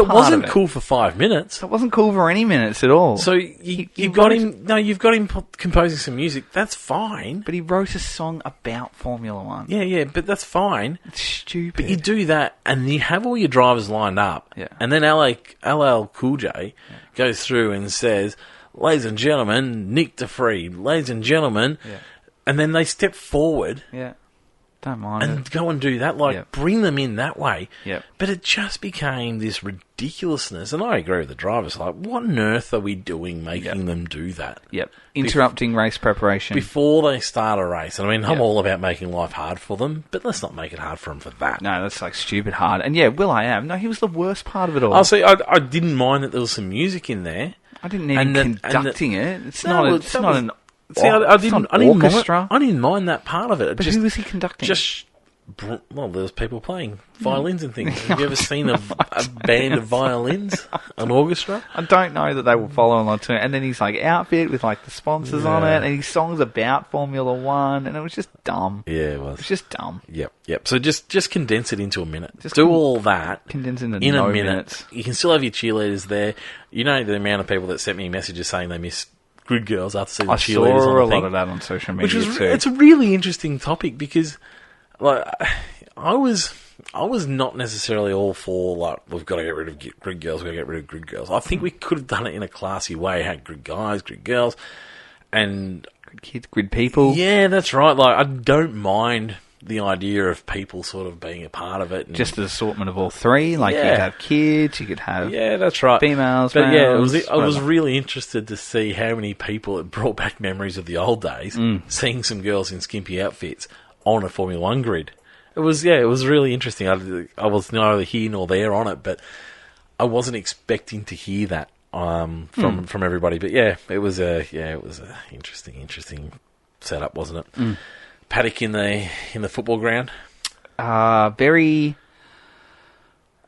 wasn't cool for 5 minutes. It wasn't cool for any minutes at all. So you've got him. No, you've got him composing some music. That's fine. But he wrote a song about Formula One. Yeah, but that's fine. It's stupid. But you do that, and you have all your drivers lined up. Yeah. And then LL Cool J goes through and says, "Ladies and gentlemen, Nick Devries. Ladies and gentlemen." Yeah. And then they step forward. Yeah. Don't mind and it. go and do that. Bring them in that way. Yep. But it just became this ridiculousness. And I agree with the drivers. Like, what on earth are we doing making them do that? Yep. Interrupting race preparation. Before they start a race. And I mean, I'm all about making life hard for them, but let's not make it hard for them for that. No, that's like stupid hard. And Will.i.am, no, he was the worst part of it all. Oh, see, I didn't mind that there was some music in there. I didn't need conducting it. It's not an See, I didn't orchestra. I didn't mind that part of it. But who was he conducting? Well, there's people playing violins and things. Have you ever seen a band of violins? An orchestra? I don't know that they will follow along to it. And then he's like outfit with like the sponsors on it, and his songs about Formula One, and it was just dumb. Yeah, it was. It was just dumb. Yep. So just condense it into a minute. Just do all that. Condense it in a minute. Minutes. You can still have your cheerleaders there. You know the amount of people that sent me messages saying they miss Grid Girls after seeing the cheerleaders on the thing. I saw a lot of that on social media too. It's a really interesting topic because, like, I was not necessarily all for, like, we've got to get rid of Grid Girls, we've got to get rid of Grid Girls. I think we could have done it in a classy way, had Grid Guys, Grid Girls, and Grid Kids, Grid People. Yeah, that's right. Like, I don't mind the idea of people sort of being a part of it. And just an assortment of all three. Like, you could have kids, you could have that's right. Females, but males, I was really interested to see how many people it brought back memories of the old days, seeing some girls in skimpy outfits on a Formula One grid. It was really interesting. I was neither here nor there on it, but I wasn't expecting to hear that from everybody. But it was a interesting setup, wasn't it? Paddock in the football ground. Very.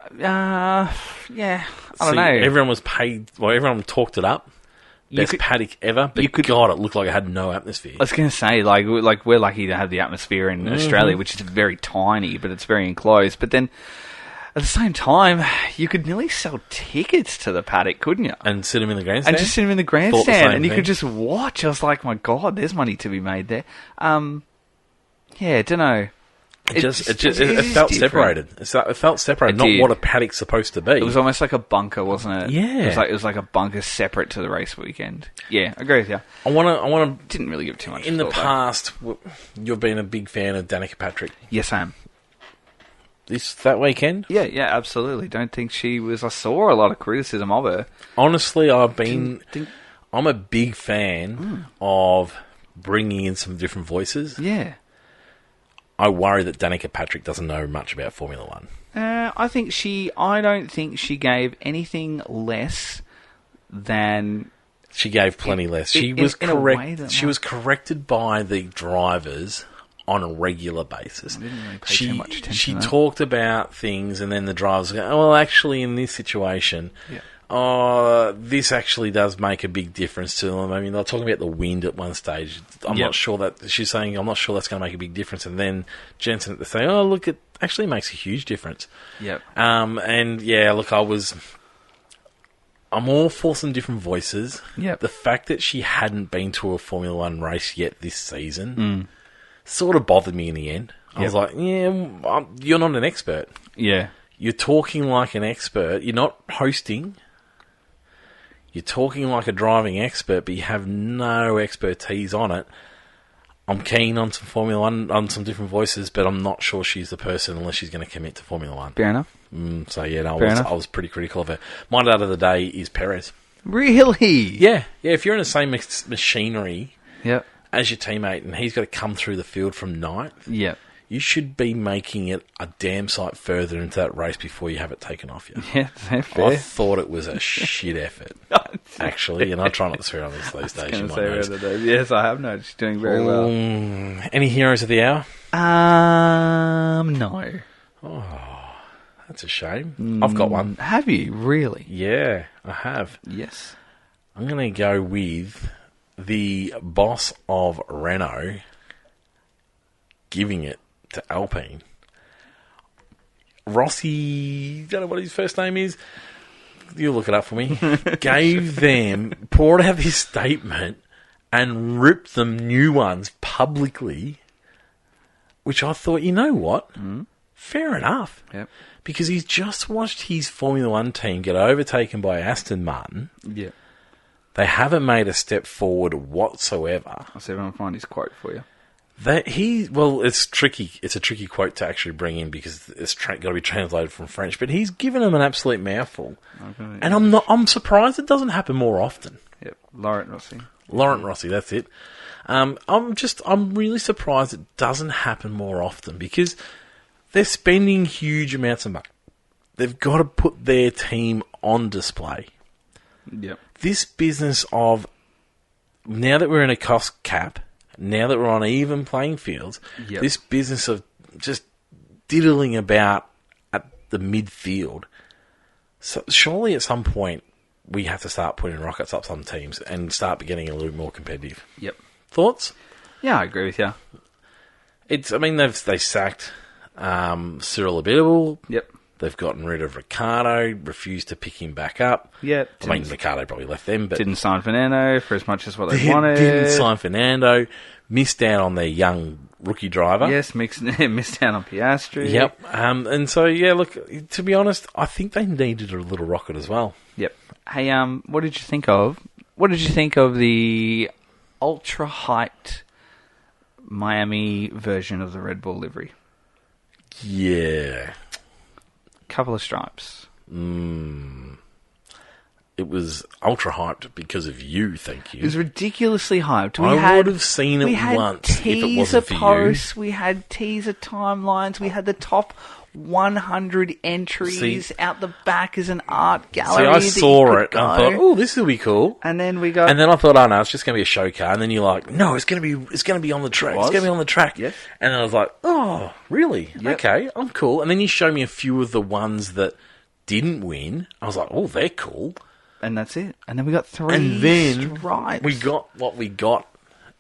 I don't know. Everyone was paid. Well, everyone talked it up. Best paddock ever, but God, it looked like it had no atmosphere. I was going to say, like we're lucky to have the atmosphere in Australia, which is very tiny, but it's very enclosed. But then, at the same time, you could nearly sell tickets to the paddock, couldn't you? And sit them in the grandstand? And just sit them in the grandstand, and you could just watch. I was like, my God, there's money to be made there. I don't know. It felt separated. It felt separated, not what a paddock's supposed to be. It was almost like a bunker, wasn't it? Yeah. It was like a bunker separate to the race weekend. Yeah, I agree with you. I want to. Didn't really give too much. In the past, you've been a big fan of Danica Patrick. Yes, I am. That weekend? Yeah, absolutely. Don't think she was. I saw a lot of criticism of her. Honestly, I'm a big fan of bringing in some different voices. Yeah. I worry that Danica Patrick doesn't know much about Formula One. I don't think she gave anything less than... She gave plenty less. She was corrected by the drivers on a regular basis. I didn't really pay too much attention She to that. talked about things, and then the drivers go, "Oh, well, actually, in this situation... Yeah. This actually does make a big difference to them." I mean, they're talking about the wind at one stage. I'm not sure that... She's saying, I'm not sure that's going to make a big difference. And then Jensen at saying, "Oh, look, it actually makes a huge difference." Yep. Look, I'm all for some different voices. Yep. The fact that she hadn't been to a Formula One race yet this season sort of bothered me in the end. I was like, you're not an expert. Yeah. You're talking like an expert. You're not hosting. You're talking like a driving expert, but you have no expertise on it. I'm keen on some Formula One, on some different voices, but I'm not sure she's the person unless she's going to commit to Formula One. Fair enough. I was pretty critical of her. My dad of the day is Perez. Really? Yeah. If you're in the same machinery as your teammate and he's got to come through the field from ninth, you should be making it a damn sight further into that race before you have it taken off you. Yeah, fair. I thought it was a shit effort, actually, and I try not to swear on this these days. You might know. Yes, I have noticed. She's doing very well. Any heroes of the hour? No. Oh, that's a shame. I've got one. Have you? Really? Yeah, I have. Yes. I'm going to go with the boss of Renault giving it to Alpine. Rossi, don't know what his first name is. You look it up for me. Poured out this statement and ripped them new ones publicly, which I thought, you know what? Fair enough. Yep. Because he's just watched his Formula One team get overtaken by Aston Martin. Yeah. They haven't made a step forward whatsoever. I'll see if I can find his quote for you. It's tricky. It's a tricky quote to actually bring in because it's got to be translated from French. But he's given them an absolute mouthful, and I'm surprised it doesn't happen more often. Yep, Laurent Rossi, that's it. I'm really surprised it doesn't happen more often because they're spending huge amounts of money. They've got to put their team on display. Yep. this business of, now that we're in a cost cap, now that we're on even playing fields, this business of just diddling about at the midfield, so surely at some point we have to start putting rockets up some teams and start getting a little more competitive. Yep. Thoughts? Yeah, I agree with you. They sacked Cyril Abitable. Yep. They've gotten rid of Ricciardo, refused to pick him back up. Yep. Ricciardo probably left them, but didn't sign Fernando for as much as what they wanted. Didn't sign Fernando. Missed out on their young rookie driver. Yes, missed out on Piastri. Yep. And so, yeah, look, to be honest, I think they needed a little rocket as well. Yep. Hey, what did you think of? What did you think of the ultra hyped Miami version of the Red Bull livery? Yeah. Couple of stripes. It was ultra hyped because of you, thank you. It was ridiculously hyped. I would have seen it once if it wasn't for posts, we had teaser timelines, we had the top 100 entries out the back as an art gallery. I saw it and I thought, oh, this will be cool. And then I thought, oh no, it's just going to be a show car. And then you're like, no, it's going to be on the track. It's going to be on the track. Yes. And then I was like, oh, really? Yep. Okay, I'm cool. And then you show me a few of the ones that didn't win. I was like, oh, they're cool. And that's it. And then we got 3 and then stripes. We got what we got,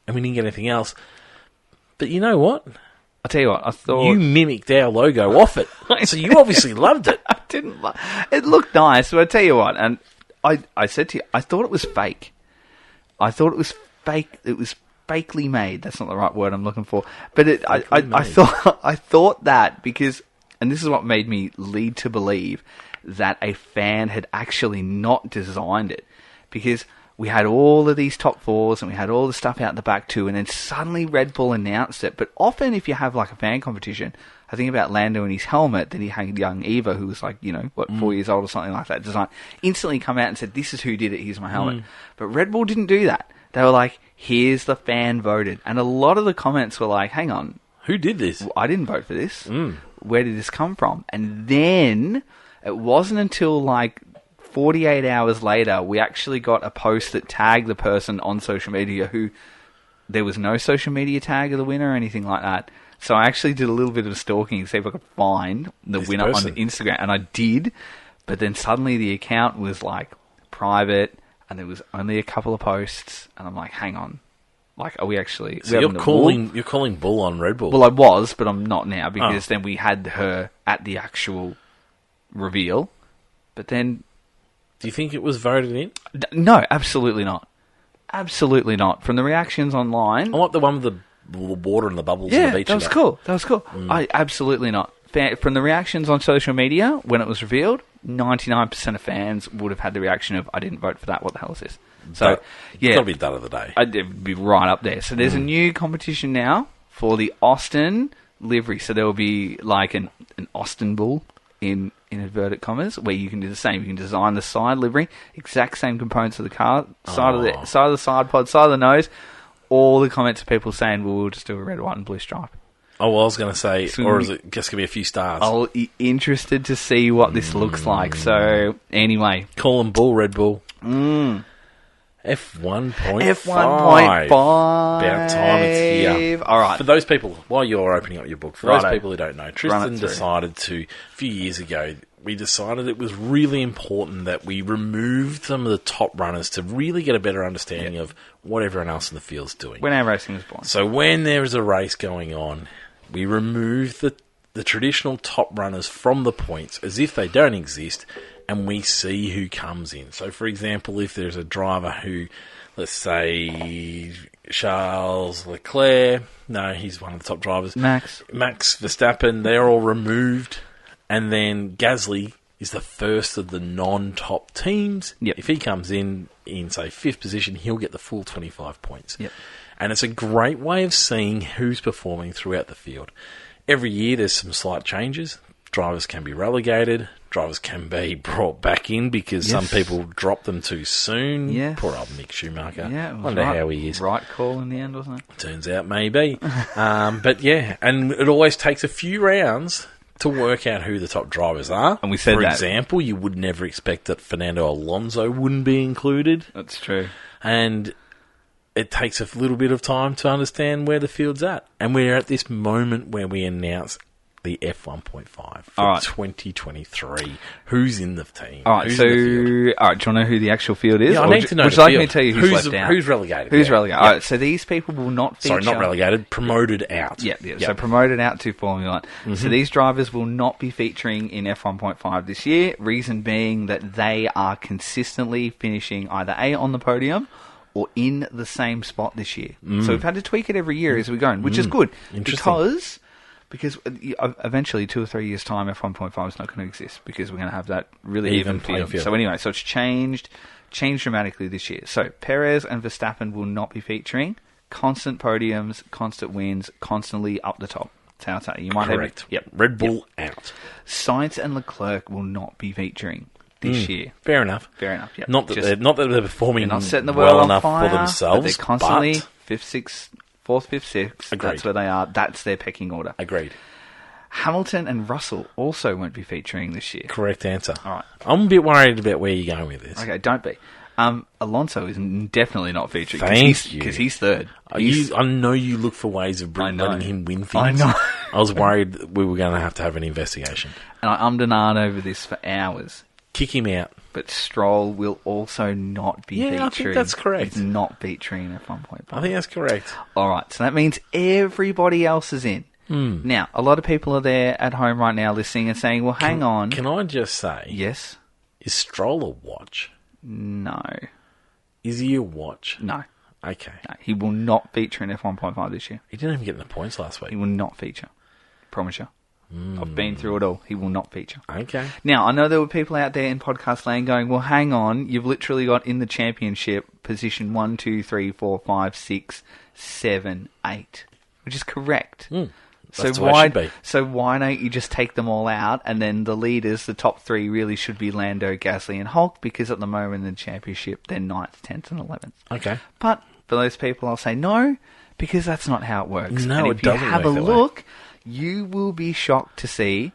and we didn't get anything else. But you know what? I'll tell you what, I thought... You mimicked our logo off it. So you obviously loved it. I didn't love it. Looked nice, but I tell you what, and I said to you, I thought it was fake. I thought it was fake. It was fakely made. That's not the right word I'm looking for. But I thought that because... And this is what made me lead to believe that a fan had actually not designed it. Because we had all of these top fours and we had all the stuff out the back too, and then suddenly Red Bull announced it. But often if you have like a fan competition, I think about Lando and his helmet, that he had young Eva, who was like, 4 years old or something like that, design, instantly come out and said, this is who did it, here's my helmet. But Red Bull didn't do that. They were like, here's the fan voted. And a lot of the comments were like, hang on. Who did this? I didn't vote for this. Where did this come from? And then it wasn't until like 48 hours later we actually got a post that tagged the person on social media who there was no social media tag of the winner or anything like that. So I actually did a little bit of stalking to see if I could find the winner on Instagram, and I did. But then suddenly the account was like private and there was only a couple of posts, and I'm like, hang on. Like, are we actually... So you're calling bull on Red Bull? Well, I was, but I'm not now, because then we had her at the actual reveal. But then... Do you think it was voted in? No, absolutely not. Absolutely not. From the reactions online... I want the one with the water and the bubbles on the beach. That was cool. That was cool. Absolutely not. From the reactions on social media, when it was revealed, 99% of fans would have had the reaction of, I didn't vote for that, what the hell is this? So, it's got to be done of the day. It'd be right up there. So there's a new competition now for the Austin livery. So there will be like an Austin Bull in inverted commas, where you can do the same. You can design the side livery, exact same components of the car, side of the side pod, side of the nose. All the comments of people saying, well, we'll just do a red, white and blue stripe. Oh, well, I was going to say, or is it just going to be a few stars? I'll be interested to see what this looks like. So, anyway. Call them Bull, Red Bull. F1.5. F1.5. About time it's here. All right. For those people, while you're opening up your book, for those people who don't know, Tristan decided to, a few years ago, we decided it was really important that we removed some of the top runners to really get a better understanding of what everyone else in the field's doing. When our racing was born. So when there is a race going on, we remove the traditional top runners from the points as if they don't exist, and we see who comes in. So, for example, if there's a driver who, let's say, Charles Leclerc, no, he's one of the top drivers. Max Verstappen, they're all removed. And then Gasly is the first of the non-top teams. Yep. If he comes in, say, 5th position, he'll get the full 25 points. Yep. And it's a great way of seeing who's performing throughout the field. Every year there's some slight changes. Drivers can be relegated. Drivers can be brought back in because some people drop them too soon. Yes. Poor old Mick Schumacher. Yeah, wonder how he is. Right call in the end, wasn't it? Turns out maybe. But yeah, and it always takes a few rounds to work out who the top drivers are. And we said for that. example, you would never expect that Fernando Alonso wouldn't be included. That's true. And it takes a little bit of time to understand where the field's at. And we're at this moment where we announce the F1.5 for 2023. Who's in the team? All right, who's so, in the field? all right, do you want to know who the actual field is? Yeah, I need to know Would you the like field. me to tell you who's left out? Who's relegated? Who's yeah. relegated? Yeah. All right, so these people will not feature... Sorry, not relegated, promoted out. Yeah. So promoted out to Formula 1. Mm-hmm. So these drivers will not be featuring in F1.5 this year, reason being that they are consistently finishing either A, on the podium, or in the same spot this year. So we've had to tweak it every year as we go, which is good. Because eventually, 2 or 3 years' time, F1.5 is not going to exist because we're going to have that really even field. So anyway, so it's changed dramatically this year. So Perez and Verstappen will not be featuring. Constant podiums, constant wins, constantly up the top. That's how you might Correct. Yep. Red Bull out. Sainz and Leclerc will not be featuring this year. Fair enough. Yep. Not that they're performing They're not setting the world well on enough fire, for themselves. but they're constantly but... 5th, 5th, 6th. Agreed. That's where they are. That's their pecking order. Agreed. Hamilton and Russell also won't be featuring this year. Correct answer. All right. I'm a bit worried about where you're going with this. Okay, don't be. Alonso is definitely not featuring. Thank you. Because he's third. I know you look for ways of letting him win things. I know. I was worried that we were going to have an investigation. And I ummed and ahed over this for hours. Kick him out. But Stroll will also not be featuring. I think that's correct. He's not featuring at 1.5. I think that's correct. All right, so that means everybody else is in. Now, a lot of people are there at home right now listening and saying, well, hang on. Can I just say... Yes? Is Stroll a watch? No. Is he a watch? No. Okay. No, he will not feature in F1.5 this year. He didn't even get in the points last week. He will not feature. Promise you. I've been through it all. He will not feature. Okay. Now, I know there were people out there in podcast land going, well, hang on. You've literally got in the championship position 1, 2, 3, 4, 5, 6, 7, 8, which is correct. That's the way it should be. So why don't you just take them all out, and then the leaders, the top 3, really should be Lando, Gasly, and Hulk, because at the moment in the championship, they're 9th, 10th, and 11th. Okay. But for those people, I'll say no, because that's not how it works. No, and it doesn't if you have a work that way. look, you will be shocked to see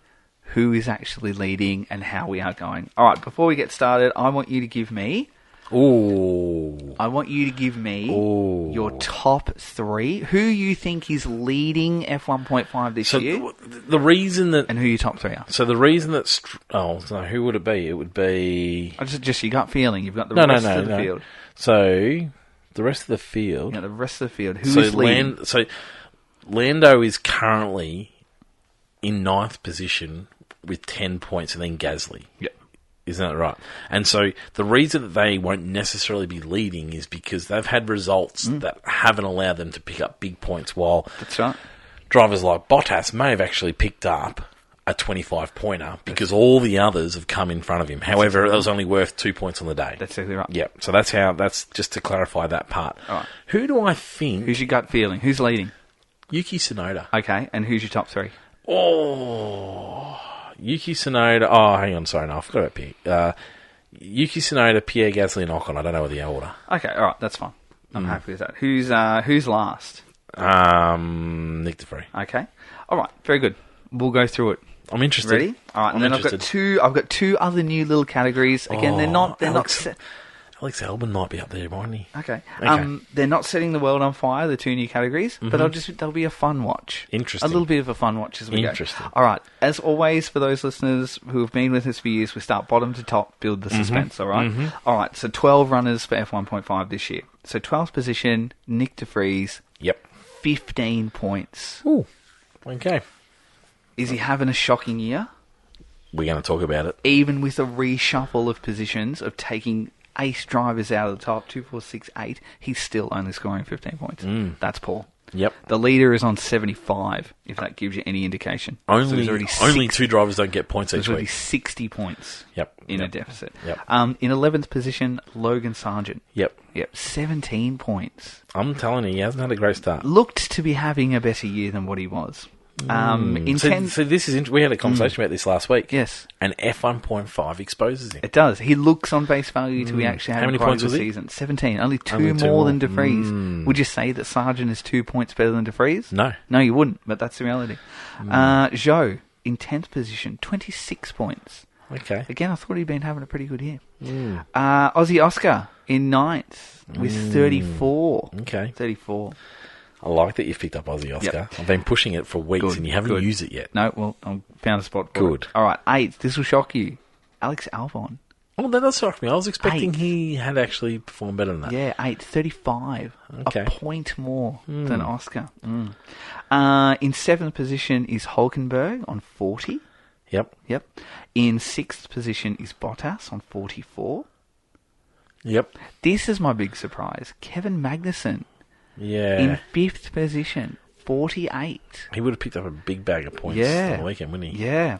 who is actually leading and how we are going. All right, before we get started, I want you to give me... Ooh. I want you to give me your top 3. Who you think is leading F1.5 this year. The reason that... And who your top 3 are. So the reason that... who would it be? It would be... Just your gut feeling. You've got the rest of the field. So, the rest of the field... Yeah, the rest of the field. Who is leading? So, Lando is currently in 9th position with 10 points, and then Gasly. Yep. Isn't that right? And so the reason that they won't necessarily be leading is because they've had results that haven't allowed them to pick up big points, while That's right. drivers like Bottas may have actually picked up a 25-pointer because all the others have come in front of him. However, it was only worth 2 points on the day. That's exactly right. Yep. So that's just to clarify that part. All right. Who do I think... Who's your gut feeling? Who's leading? Yuki Tsunoda. Okay, and who's your top 3? Yuki Tsunoda... Oh, hang on, sorry, no, I forgot about Pierre. Yuki Tsunoda, Pierre Gasly, and Ocon. I don't know the order. Okay, all right, that's fine. I'm happy with that. Who's last? Nick Devries. Okay. All right, very good. We'll go through it. I'm interested. Ready? All right, and then I've got two other new little categories. Again, they're not Alex Albon might be up there, mightn't he? Okay. They're not setting the world on fire, the 2 new categories, but they'll be a fun watch. Interesting. A little bit of a fun watch as we go. Interesting. All right. As always, for those listeners who have been with us for years, we start bottom to top, build the suspense, all right? All right, so 12 runners for F1.5 this year. So 12th position, Nick Devries. Yep. 15 points. Ooh. Okay. Is he having a shocking year? We're going to talk about it. Even with a reshuffle of positions, of taking ace drivers out of the top, 2, 4, 6, 8, he's still only scoring 15 points. That's poor. Yep. The leader is on 75, if that gives you any indication. Only 2 drivers don't get points each There's already week. 60 points in a deficit. Yep. In 11th position, Logan Sargent. Yep. 17 points. I'm telling you, he hasn't had a great start. Looked to be having a better year than what he was. So this is we had a conversation about this last week. Yes. And F1.5 exposes him. It does. He looks on base value to be actually having many quite points a good was he? season. 17. Only two Only two more more. than DeVries. Would you say that Sargent is 2 points better than DeVries? No. No, you wouldn't, but that's the reality. Zhou in 10th position, 26 points. Okay. Again, I thought he'd been having a pretty good year. Aussie Oscar in 9th with 34. Okay. 34. I like that you've picked up Aussie Oscar. Yep. I've been pushing it for weeks and you haven't used it yet. No, well, I found a spot for Good. it. All right, 8th. This will shock you. Alex Albon. Oh, that does shock me. I was expecting 8th. He had actually performed better than that. Yeah, 8th. 35. Okay. A point more than Oscar. In 7th position is Hulkenberg on 40. Yep. In 6th position is Bottas on 44. Yep. This is my big surprise. Kevin Magnussen Yeah. in 5th position, 48. He would have picked up a big bag of points on the weekend, wouldn't he? Yeah.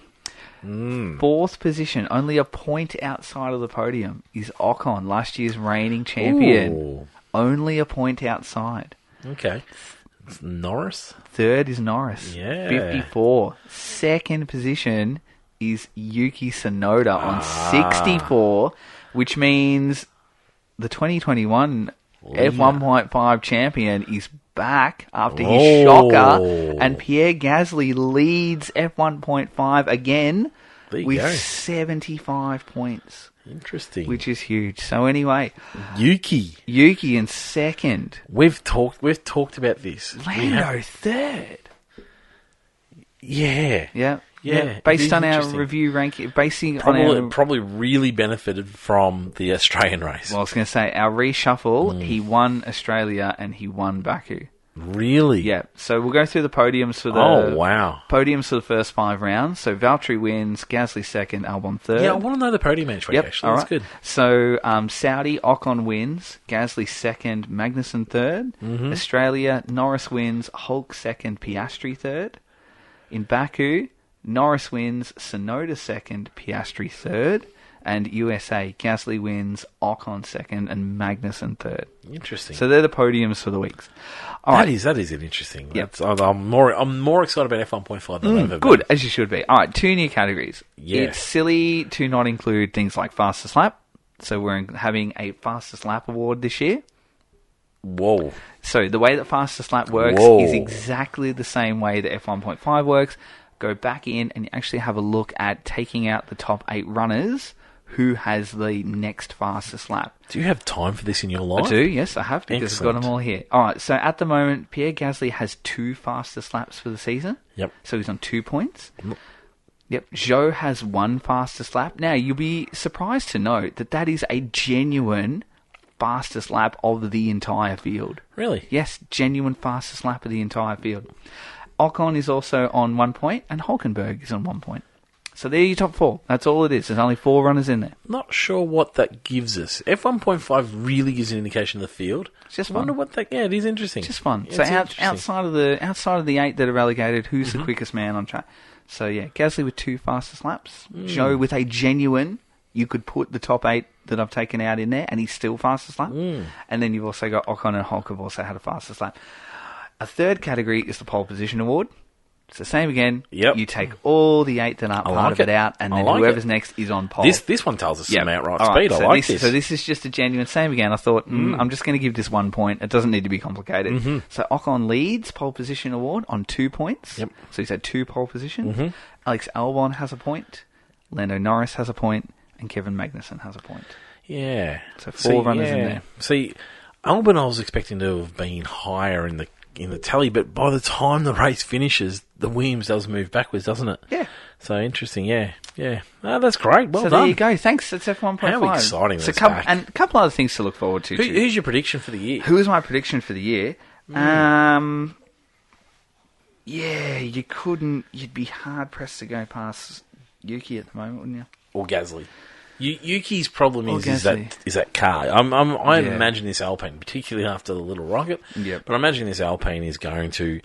4th position, only a point outside of the podium, is Ocon, last year's reigning champion. Ooh. Only a point outside. Okay. It's Norris? 3rd is Norris, Yeah. 54. 2nd position is Yuki Tsunoda on 64, which means the 2021 F1.5 champion is back after his shocker, and Pierre Gasly leads F1.5 again with 75 points. Interesting. Which is huge. So anyway, Yuki in 2nd. We've talked about this. Lando 3rd. Yeah. Yeah. Based on our review ranking, probably really benefited from the Australian race. Well, I was going to say, our reshuffle, he won Australia and he won Baku. Really? Yeah. So we'll go through the podiums for the podiums for the first 5 rounds. So Valtteri wins, Gasly 2nd, Albon 3rd. Yeah, I want to know the podium entry, actually. That's good. So Saudi, Ocon wins, Gasly 2nd, Magnussen 3rd. Australia, Norris wins, Hulk 2nd, Piastri 3rd. In Baku, Norris wins, Tsunoda 2nd, Piastri 3rd. And USA, Gasly wins, Ocon 2nd, and Magnussen 3rd. Interesting. So they're the podiums for the weeks. That is an interesting. Yep. I'm more excited about F1.5 than I've ever been. Good, as you should be. All right, 2 new categories. Yeah. It's silly to not include things like fastest lap. So we're having a fastest lap award this year. Whoa. So the way that fastest lap works is exactly the same way that F1.5 works. Go back in and actually have a look at taking out the top 8 runners. Who has the next fastest lap? Do you have time for this in your life? I do, yes, I have, because I've got them all here. All right, so at the moment, Pierre Gasly has 2 fastest laps for the season. Yep. So he's on 2 points. Yep. Zhou has 1 fastest lap. Now, you'll be surprised to note that is a genuine fastest lap of the entire field. Really? Yes, genuine fastest lap of the entire field. Ocon is also on 1 point, and Hulkenberg is on 1 point. So there are your top 4. That's all it is. There's only 4 runners in there. Not sure what that gives us. F1.5 really gives an indication of the field. It's just fun. I wonder what that... Yeah, it is interesting. Just fun. Yeah, so outside of the 8 that are relegated, who's the quickest man on track? So yeah, Gasly with 2 fastest laps. Zhou with a genuine... You could put the top 8 that I've taken out in there, and he's still fastest lap. And then you've also got Ocon and Hulk have also had a fastest lap. A third category is the pole position award. It's the same again. Yep. You take all the 8 that aren't part of it out, and then whoever's next is on pole. This one tells us some outright speed. So I like this. So this is just a genuine same again. I thought, I'm just going to give this 1 point. It doesn't need to be complicated. So Ocon leads pole position award on 2 points. Yep. So he's had 2 pole positions. Alex Albon has a point. Lando Norris has a point. And Kevin Magnussen has a point. Yeah. So 4 runners in there. See, Albon I was expecting to have been higher in the tally, but by the time the race finishes, the Williams does move backwards, doesn't it? Yeah. So interesting, yeah. Oh, that's great. Well so done. There you go. Thanks. That's F1.5. How exciting that's back. And a couple other things to look forward to. Who's your prediction for the year? Who is my prediction for the year? Yeah, you'd be hard pressed to go past Yuki at the moment, wouldn't you? Or Gasly. Yuki's problem is that car. I imagine this Alpine, particularly after the little rocket, but I imagine this Alpine is going to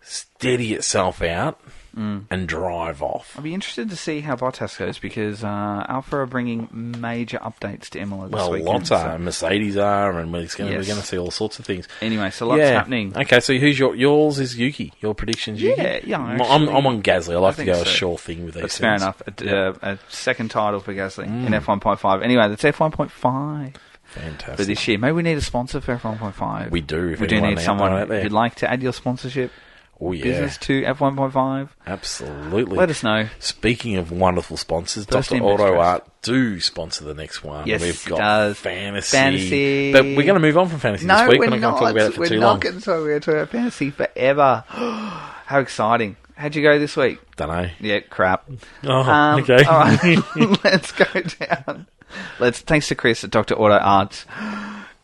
steady itself out and drive off. I'll be interested to see how Bottas goes, because Alpha are bringing major updates to Imola this weekend. Lots are. Mercedes are, and we're going to see all sorts of things. Anyway, so lots happening. Okay, so who's yours is Yuki. Your prediction's Yuki? Yeah. I'm on Gasly. I like to go a sure thing with these That's things. Fair enough. A second title for Gasly in F1.5. Anyway, that's F1.5. Fantastic. For this year. Maybe we need a sponsor for F1.5. We do. We do need someone who'd like to add your sponsorship. Oh, yeah. business to F1.5? Absolutely. Let us know. Speaking of wonderful sponsors, First Dr. in, best Auto dressed. Art do sponsor the next one. Yes, We've it got does. fantasy. But we're going to move on from fantasy this week. We're not going to talk about it for too long. We're not going to talk about fantasy forever. How exciting. How'd you go this week? Dunno. Yeah, crap. Oh, okay. All right, let's go down. Thanks to Chris at Dr. Auto Arts.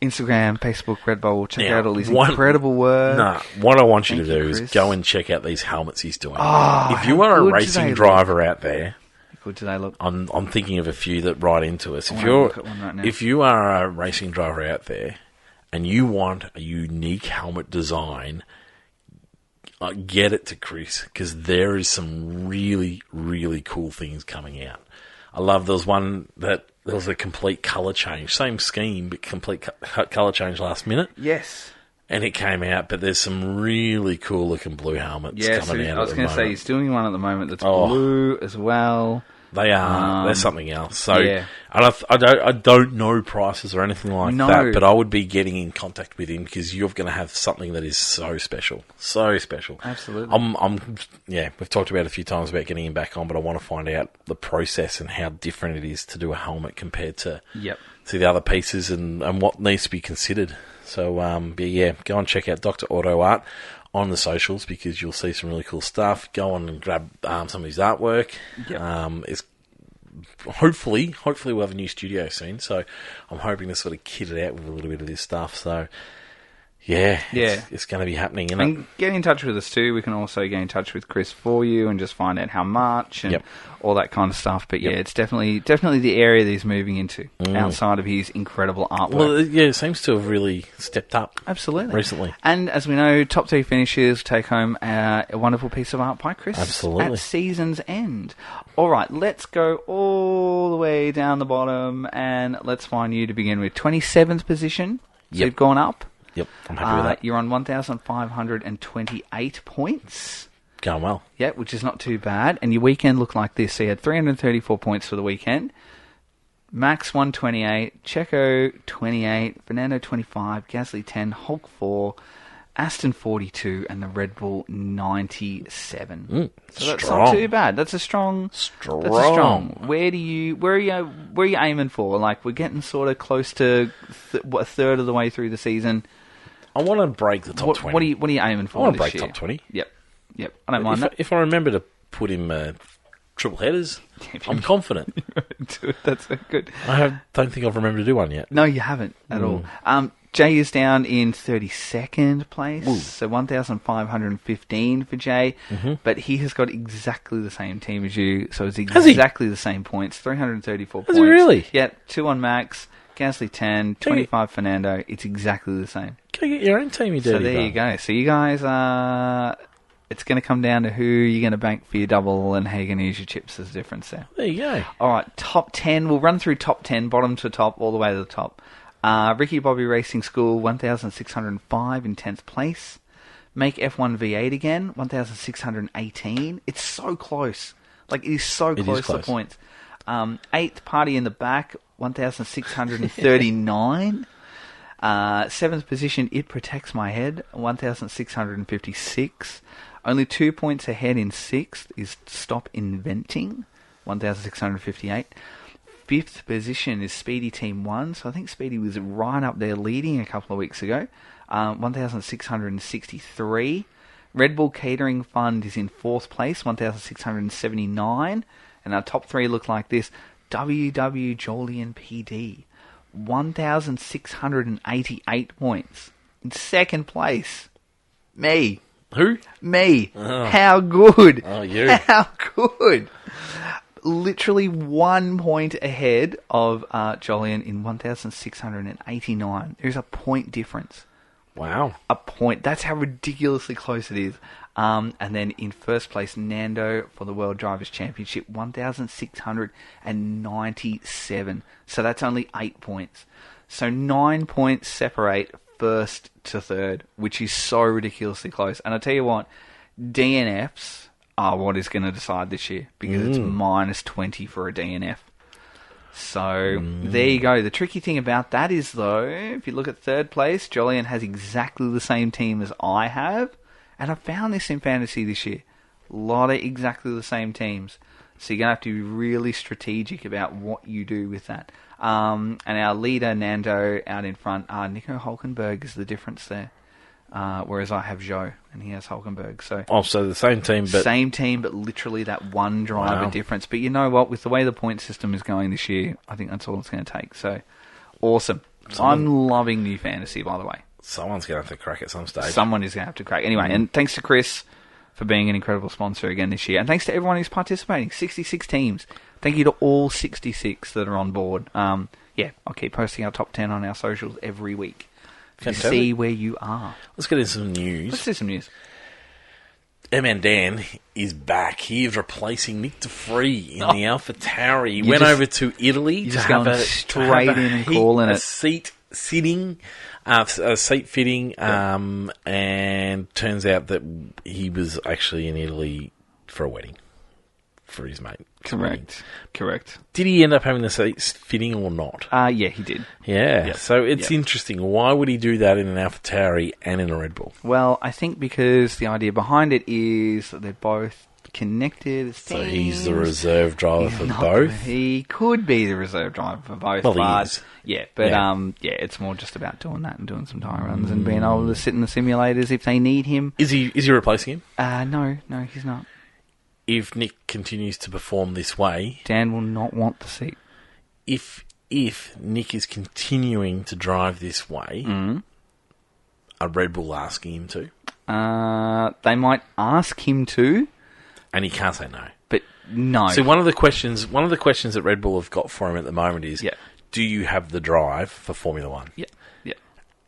Instagram, Facebook, Redbubble. Check out all his incredible work. Nah, what I want you to Thank do you, is Chris. go and check out these helmets he's doing. Oh, if you how are a good do racing they driver out there, How good do they look? I'm thinking of a few that write into us. I wanna look at one right now. If you are a racing driver out there and you want a unique helmet design, get it to Chris, because there is some really, really cool things coming out. I love there was a complete colour change, same scheme, but complete colour change last minute. Yes. And it came out, but there's some really cool looking blue helmets coming out. I was going to say, he's doing one at the moment that's Oh. blue as well. They are. They're something else. So, yeah. and I don't know prices or anything like No. that, but I would be getting in contact with him because you're going to have something that is so special. So special. Absolutely. We've talked about it a few times about getting him back on, but I want to find out the process and how different it is to do a helmet compared to the other pieces and what needs to be considered. So, go and check out Dr. Auto Art on the socials because you'll see some really cool stuff. Go on and grab some of his artwork. It's hopefully we'll have a new studio soon. So I'm hoping to sort of kit it out with a little bit of this stuff. So it's going to be happening. And get in touch with us too. We can also get in touch with Chris for you and just find out how much and all that kind of stuff. But it's definitely the area that he's moving into outside of his incredible artwork. Well, it seems to have really stepped up. Absolutely. Recently. And as we know, top 3 finishers take home a wonderful piece of art by Chris. Absolutely. At season's end. All right, let's go all the way down the bottom and let's find you to begin with. 27th position. So you've gone up. Yep, I'm happy with that. You're on 1,528 points. Going well. Yeah, which is not too bad. And your weekend looked like this. So you had 334 points for the weekend. Max 128, Checo 28, Fernando 25, Gasly 10, Hulk 4, Aston 42, and the Red Bull 97. So that's not too bad. That's a strong. That's a strong. Where are you aiming for? Like, we're getting sort of close to a third of the way through the season. I want to break the top 20. What are you aiming for? I want to this break year? top 20. Yep. I don't mind that. If I remember to put him triple headers, I'm confident. That's good. Don't think I've remembered to do one yet. No, you haven't at all. Jay is down in 32nd place, so 1,515 for Jay, but he has got exactly the same team as you, so it's exactly the same points, 334 points. Has he really? Yeah, 2 on Max, Gasly 10, 25 Fernando, it's exactly the same. Go get your own team, you dirty So there you go. So you guys are... It's going to come down to who you're going to bank for your double and how you're going to use your chips as a difference there. There you go. All right, top 10. We'll run through top 10, bottom to top, all the way to the top. Ricky Bobby Racing School, 1,605 in 10th place. Make F1 V8 again, 1,618. It's so close. Like, it is so close to points. 8th Party in the Back, 1,639. 7th position, It Protects My Head, 1,656. Only 2 points ahead in 6th is Stop Inventing, 1,658. 5th position is Speedy Team 1, so I think Speedy was right up there leading a couple of weeks ago, 1,663. Red Bull Catering Fund is in 4th place, 1,679. And our top 3 look like this. WW Jolien PD, 1,688 points. In 2nd place, me. Who? Me. Oh. How good? Oh, you. How good? Literally 1 point ahead of Jolien in 1,689. There's a point difference. Wow. A point. That's how ridiculously close it is. And then in 1st place, Nando for the World Drivers' Championship, 1,697. So that's only 8 points. So 9 points separate 1st to 3rd, which is so ridiculously close. And I tell you what, DNFs are what is going to decide this year, because it's minus 20 for a DNF. So there you go. The tricky thing about that is, though, if you look at 3rd place, Jolien has exactly the same team as I have, And I found this in fantasy this year. A lot of exactly the same teams. So you're going to have to be really strategic about what you do with that. And our leader, Nando, out in front, Nico Hulkenberg is the difference there. Whereas I have Zhou, and he has Hulkenberg. So the same team, but... Same team, but literally that one driver difference. But you know what? With the way the point system is going this year, I think that's all it's going to take. So, awesome. I'm loving new fantasy, by the way. Someone's going to have to crack at some stage. Someone is going to have to crack. Anyway, and thanks to Chris for being an incredible sponsor again this year. And thanks to everyone who's participating. 66 teams. Thank you to all 66 that are on board. I'll keep posting our top 10 on our socials every week to see where you are. Let's get into some news. Let's do some news. M&Dan Dan is back. He is replacing Nick Devries in the AlphaTauri. He went over to Italy to have a straight in and calling it. seat fitting, and turns out that he was actually in Italy for a wedding for his mate. Correct. Did he end up having the seats fitting or not? Yeah, he did. Yeah, Yep. So it's interesting. Why would he do that in an AlphaTauri and in a Red Bull? Well, I think because the idea behind it is that they're both connected. So he's the reserve driver for both? He could be the reserve driver for both. Well, he is. Yeah, but it's more just about doing that and doing some tyre runs and being able to sit in the simulators if they need him. Is he replacing him? No, he's not. If Nick continues to perform this way, Dan will not want the seat. If Nick is continuing to drive this way, are Red Bull asking him to? They might ask him to, and he can't say no. But no. So one of the questions that Red Bull have got for him at the moment is, do you have the drive for Formula One? Yeah.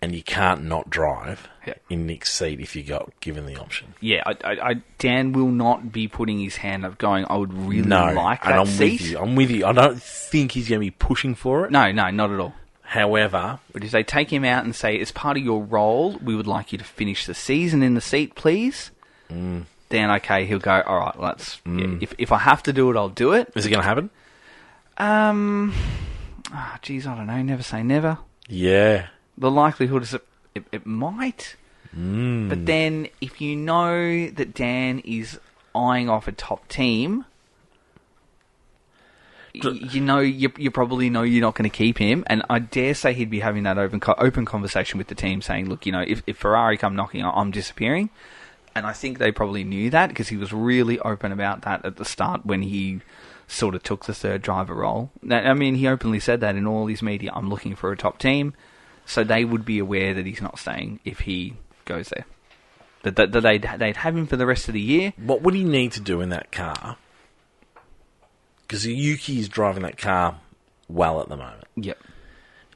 And you can't not drive in Nick's seat if you got given the option. Yeah, Dan will not be putting his hand up going, I would really like that and I'm seat. I'm with you. I don't think he's going to be pushing for it. No, not at all. However... But if they take him out and say, as part of your role, we would like you to finish the season in the seat, please, then okay, he'll go, all right, let's... Yeah, if I have to do it, I'll do it. Is it going to happen? I don't know. Never say never. Yeah. The likelihood is that it might. But then, if you know that Dan is eyeing off a top team, you probably know you're not going to keep him. And I dare say he'd be having that open conversation with the team, saying, look, if Ferrari come knocking, I'm disappearing. And I think they probably knew that, because he was really open about that at the start when he sort of took the third driver role. I mean, he openly said that in all his media, I'm looking for a top team. So they would be aware that he's not staying if he goes there. That they'd have him for the rest of the year. What would he need to do in that car? Because Yuki is driving that car well at the moment. Yep.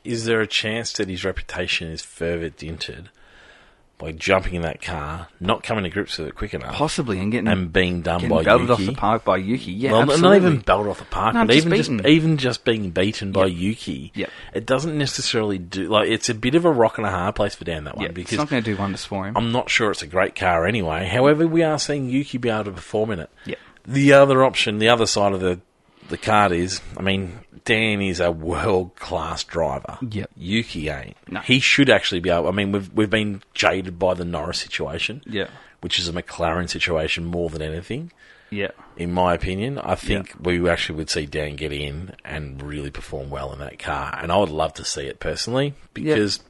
Is there a chance that his reputation is further dented by jumping in that car, not coming to grips with it quick enough, possibly, and being done by belted Yuki? Off the park by Yuki? Yeah, well, absolutely. not even belted off the park, no, but just even just being beaten by Yuki. Yep. It doesn't necessarily do it's a bit of a rock and a hard place for Dan, that one, because it's not going to do wonders for him. I'm not sure it's a great car anyway. However, we are seeing Yuki be able to perform in it. Yep. The other option, the other side of the card is, Dan is a world-class driver. Yep. Yuki ain't. No. He should actually be able... we've been jaded by the Norris situation, which is a McLaren situation more than anything. Yeah. In my opinion, I think we actually would see Dan get in and really perform well in that car. And I would love to see it personally, because,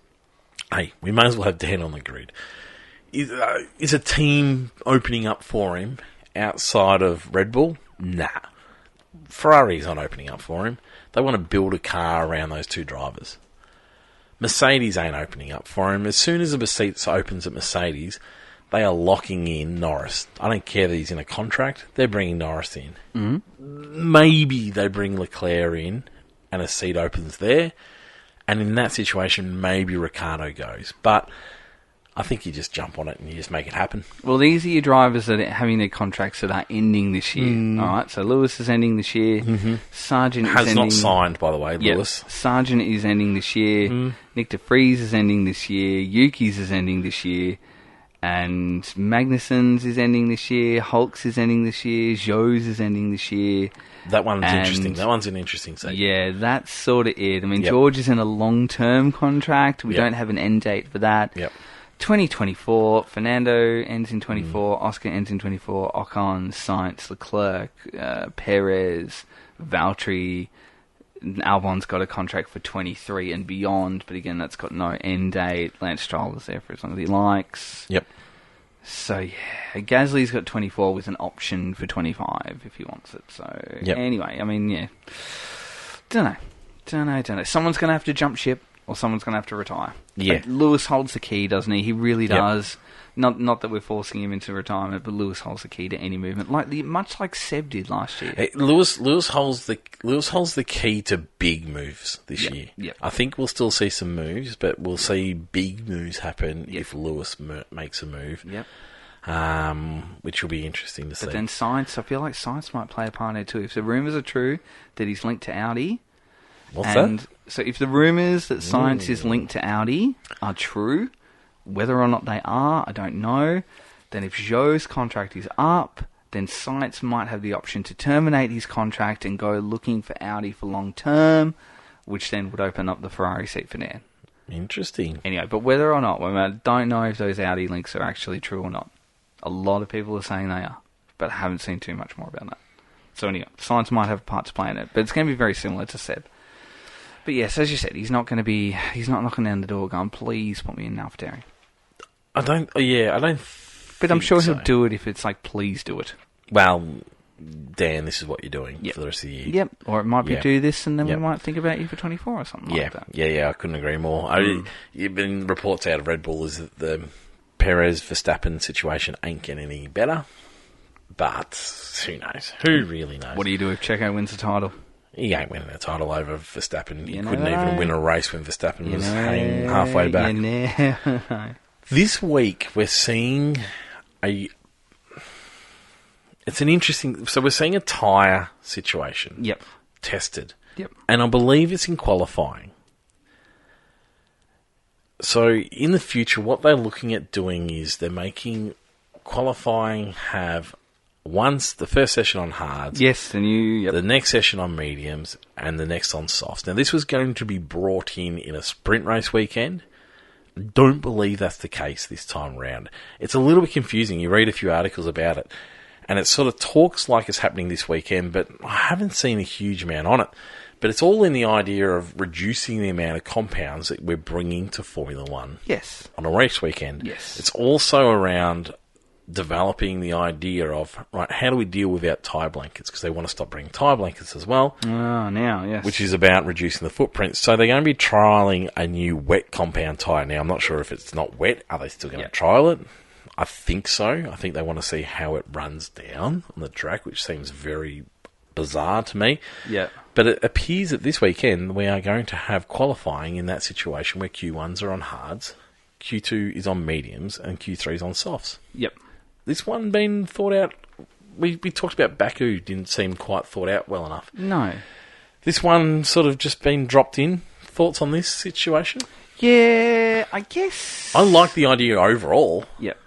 hey, we may as well have Dan on the grid. Is a team opening up for him outside of Red Bull? Nah. Ferrari's not opening up for him. They want to build a car around those two drivers. Mercedes ain't opening up for him. As soon as the seat opens at Mercedes, they are locking in Norris. I don't care that he's in a contract. They're bringing Norris in. Mm-hmm. Maybe they bring Leclerc in and a seat opens there. And in that situation, maybe Ricciardo goes. But I think you just jump on it and you just make it happen. Well, these are your drivers that are having their contracts that are ending this year. All right, so Lewis is ending this year. Mm-hmm. Sargent has is not signed, by the way, Lewis. Sargent is ending this year. Nick Devries is ending this year. Yuki's is ending this year. And Magnussen's is ending this year. Hulk's is ending this year. Zhou's is ending this year. That one's interesting. That one's an interesting segment. Yeah, that's sort of it. George is in a long-term contract. We don't have an end date for that. Yep. 2024, Fernando ends in 24, Oscar ends in 24, Ocon, Sainz, Leclerc, Perez, Valtteri, Albon's got a contract for 23 and beyond, but again, that's got no end date. Lance Stroll is there for as long as he likes. Yep. So, yeah, Gasly's got 24 with an option for 25 if he wants it. So, Anyway, I mean, yeah. Don't know. Someone's going to have to jump ship or someone's going to have to retire. Yeah. But Lewis holds the key, doesn't he? He really does. Not that we're forcing him into retirement, but Lewis holds the key to any movement, much like Seb did last year. Hey, Lewis holds the key to big moves this year. Yep. I think we'll still see some moves, but we'll see big moves happen if Lewis makes a move. Yep. Which will be interesting to see. But then Sainz, I feel like Sainz might play a part in it too. If the rumours are true that he's linked to Audi, what's that? So if the rumours that Sainz is linked to Audi are true, whether or not they are, I don't know. Then if Zhou's contract is up, then Sainz might have the option to terminate his contract and go looking for Audi for long term, which then would open up the Ferrari seat for Nan. Interesting. Anyway, but whether or not, I don't know if those Audi links are actually true or not. A lot of people are saying they are, but I haven't seen too much more about that. So anyway, Sainz might have a part to play in it, but it's going to be very similar to Seb. But yes, as you said, he's not knocking down the door going, please put me in AlphaTauri. I don't. But I'm sure he'll do it if it's like, please do it. Well, Dan, this is what you're doing for the rest of the year. Yep. Or it might be do this, and then we might think about you for 24 or something like that. Yeah. I couldn't agree more. You've been reports out of Red Bull is that the Perez Verstappen situation ain't getting any better. But who knows? Who really knows? What do you do if Checo wins the title? He ain't winning a title over Verstappen. He couldn't even win a race when Verstappen was hanging halfway back. This week we're seeing it's an interesting... So we're seeing a tyre situation tested. Yep. And I believe it's in qualifying. So in the future, what they're looking at doing is they're making qualifying have once the first session on hards, the next session on mediums, and the next on softs. Now, this was going to be brought in a sprint race weekend. Don't believe that's the case this time round. It's a little bit confusing. You read a few articles about it, and it sort of talks like it's happening this weekend, but I haven't seen a huge amount on it. But it's all in the idea of reducing the amount of compounds that we're bringing to Formula One on a race weekend. Yes. It's also around developing the idea of, right, how do we deal without tyre blankets? Because they want to stop bringing tyre blankets as well. Which is about reducing the footprint. So they're going to be trialling a new wet compound tyre. Now, I'm not sure if it's not wet. Are they still going to trial it? I think so. I think they want to see how it runs down on the track, which seems very bizarre to me. Yeah. But it appears that this weekend we are going to have qualifying in that situation where Q1s are on hards, Q2 is on mediums, and Q3 is on softs. Yep. This one been thought out... We talked about Baku, didn't seem quite thought out well enough. No. This one sort of just been dropped in. Thoughts on this situation? Yeah, I guess... I like the idea overall. Yep.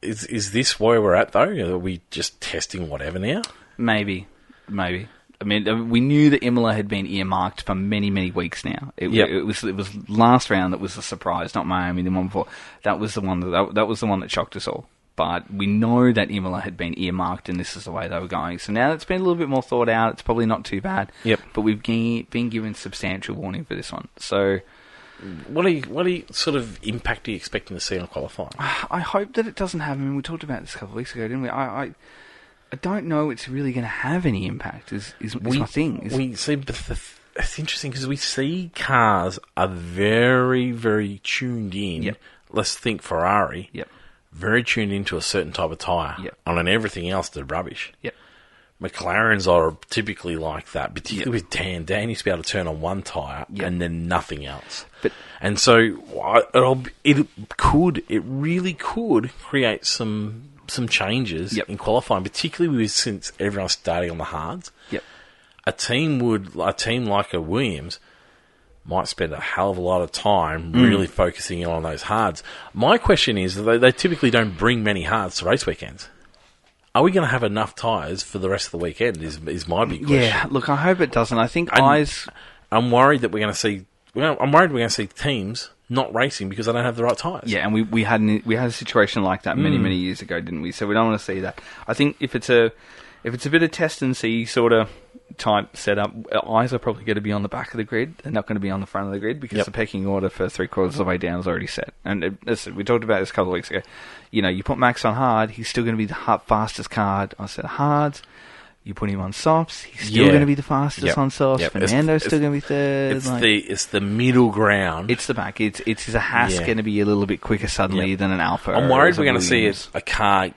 Is this where we're at, though? Are we just testing whatever now? Maybe. I mean, we knew that Imola had been earmarked for many, many weeks now. It was last round that was a surprise, not Miami, the one before. That was the one that was the one that shocked us all. But we know that Imola had been earmarked, and this is the way they were going. So now it's been a little bit more thought out. It's probably not too bad. Yep. But we've been given substantial warning for this one. So, what sort of impact are you expecting to see on qualifying? I hope that it doesn't have. I mean, we talked about this a couple of weeks ago, didn't we? I don't know it's really going to have any impact, is my thing. We see, but it's interesting because we see cars are very, very tuned in. Yep. Let's think Ferrari. Yep. Very tuned into a certain type of tyre. Yep. And then everything else, they're rubbish. Yep. McLarens are typically like that, particularly with Dan. Dan used to be able to turn on one tyre and then nothing else. And so it really could create some changes in qualifying, particularly since everyone's starting on the hards. Yep. A team like a Williams might spend a hell of a lot of time really focusing on those hards. My question is, they typically don't bring many hards to race weekends. Are we going to have enough tyres for the rest of the weekend is my big question. Yeah, look, I hope it doesn't. I think I'm worried that we're going to see... I'm worried we're going to see teams not racing because I don't have the right tyres. Yeah, and we had a situation like that many years ago, didn't we? So we don't want to see that. I think if it's a bit of test and see sort of type setup, eyes are probably going to be on the back of the grid. They're not going to be on the front of the grid because the pecking order for 3/4 of the way down is already set. And listen, we talked about this a couple of weeks ago. You know, you put Max on hard, he's still going to be the fastest car on a set of hards. You put him on softs, he's still going to be the fastest on softs. Fernando's still going to be third. It's the middle ground. It's the back. It's a Haas going to be a little bit quicker suddenly than an Alpha. I'm worried we're going to see a car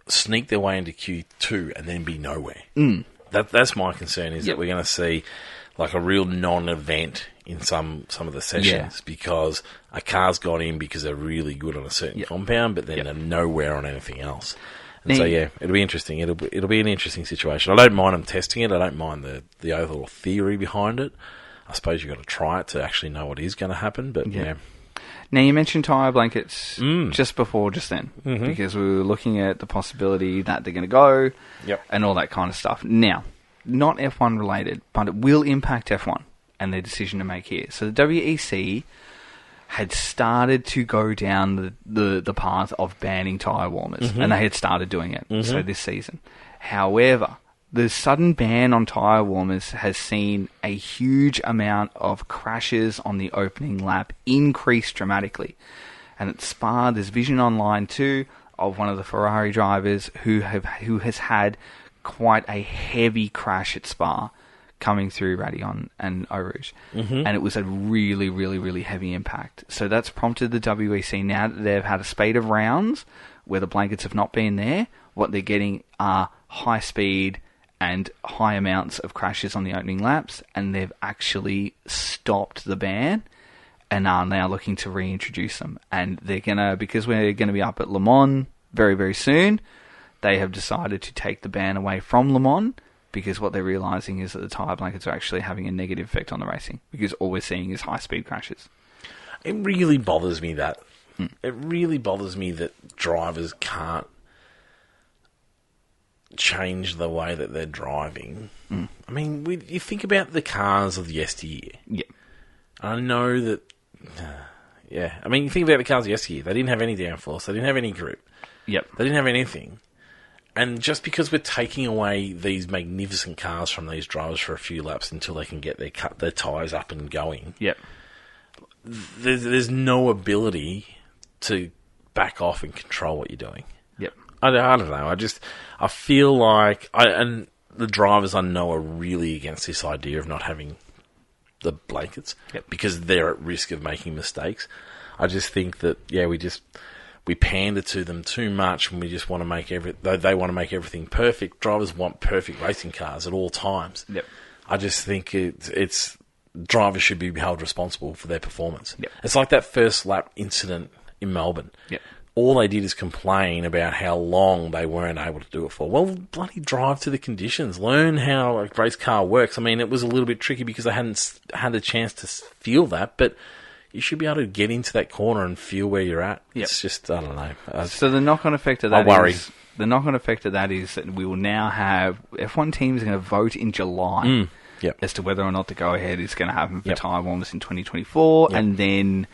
sneak their way into Q2 and then be nowhere. That's my concern, is that we're going to see like a real non-event in some of the sessions because a car's got in because they're really good on a certain compound, but then they're nowhere on anything else. And so it'll be interesting. It'll be an interesting situation. I don't mind them testing it. I don't mind the overall theory behind it. I suppose you've got to try it to actually know what is going to happen. But yeah. Now you mentioned tyre blankets just then, because we were looking at the possibility that they're going to go, and all that kind of stuff. Now, not F1 related, but it will impact F1 and their decision to make here. So the WEC had started to go down the path of banning tyre warmers, and they had started doing it, so this season. However, the sudden ban on tyre warmers has seen a huge amount of crashes on the opening lap increase dramatically. And at Spa, there's vision online too of one of the Ferrari drivers who has had quite a heavy crash at Spa, coming through Radion and Eau Rouge. And it was a really, really, really heavy impact. So that's prompted the WEC, now that they've had a spate of rounds where the blankets have not been there, what they're getting are high speed and high amounts of crashes on the opening laps, and they've actually stopped the ban and are now looking to reintroduce them. And they're because we're going to be up at Le Mans very, very soon, they have decided to take the ban away from Le Mans, because what they're realising is that the tyre blankets are actually having a negative effect on the racing, because all we're seeing is high-speed crashes. It really bothers me that. It really bothers me that drivers can't change the way that they're driving. I mean, you think about the cars of yesteryear. Yeah. I know that... I mean, you think about the cars of yesteryear. They didn't have any downforce. They didn't have any grip. Yep. They didn't have anything. And just because we're taking away these magnificent cars from these drivers for a few laps until they can get their tyres up and going, there's no ability to back off and control what you're doing. Yep. I don't know. I feel like and the drivers I know are really against this idea of not having the blankets because they're at risk of making mistakes. I just think that we pander to them too much, and we just want to make they want to make everything perfect. Drivers want perfect racing cars at all times. Yep. I just think it's drivers should be held responsible for their performance. Yep. It's like that first lap incident in Melbourne. Yep. All they did is complain about how long they weren't able to do it for. Well, bloody drive to the conditions. Learn how a race car works. I mean, it was a little bit tricky because they hadn't had a chance to feel that, but you should be able to get into that corner and feel where you're at. Yep. It's just, I don't know. So the knock-on effect of that is that we will now have F1 teams are going to vote in July as to whether or not the go-ahead is going to happen for tyre warmers in 2024, and then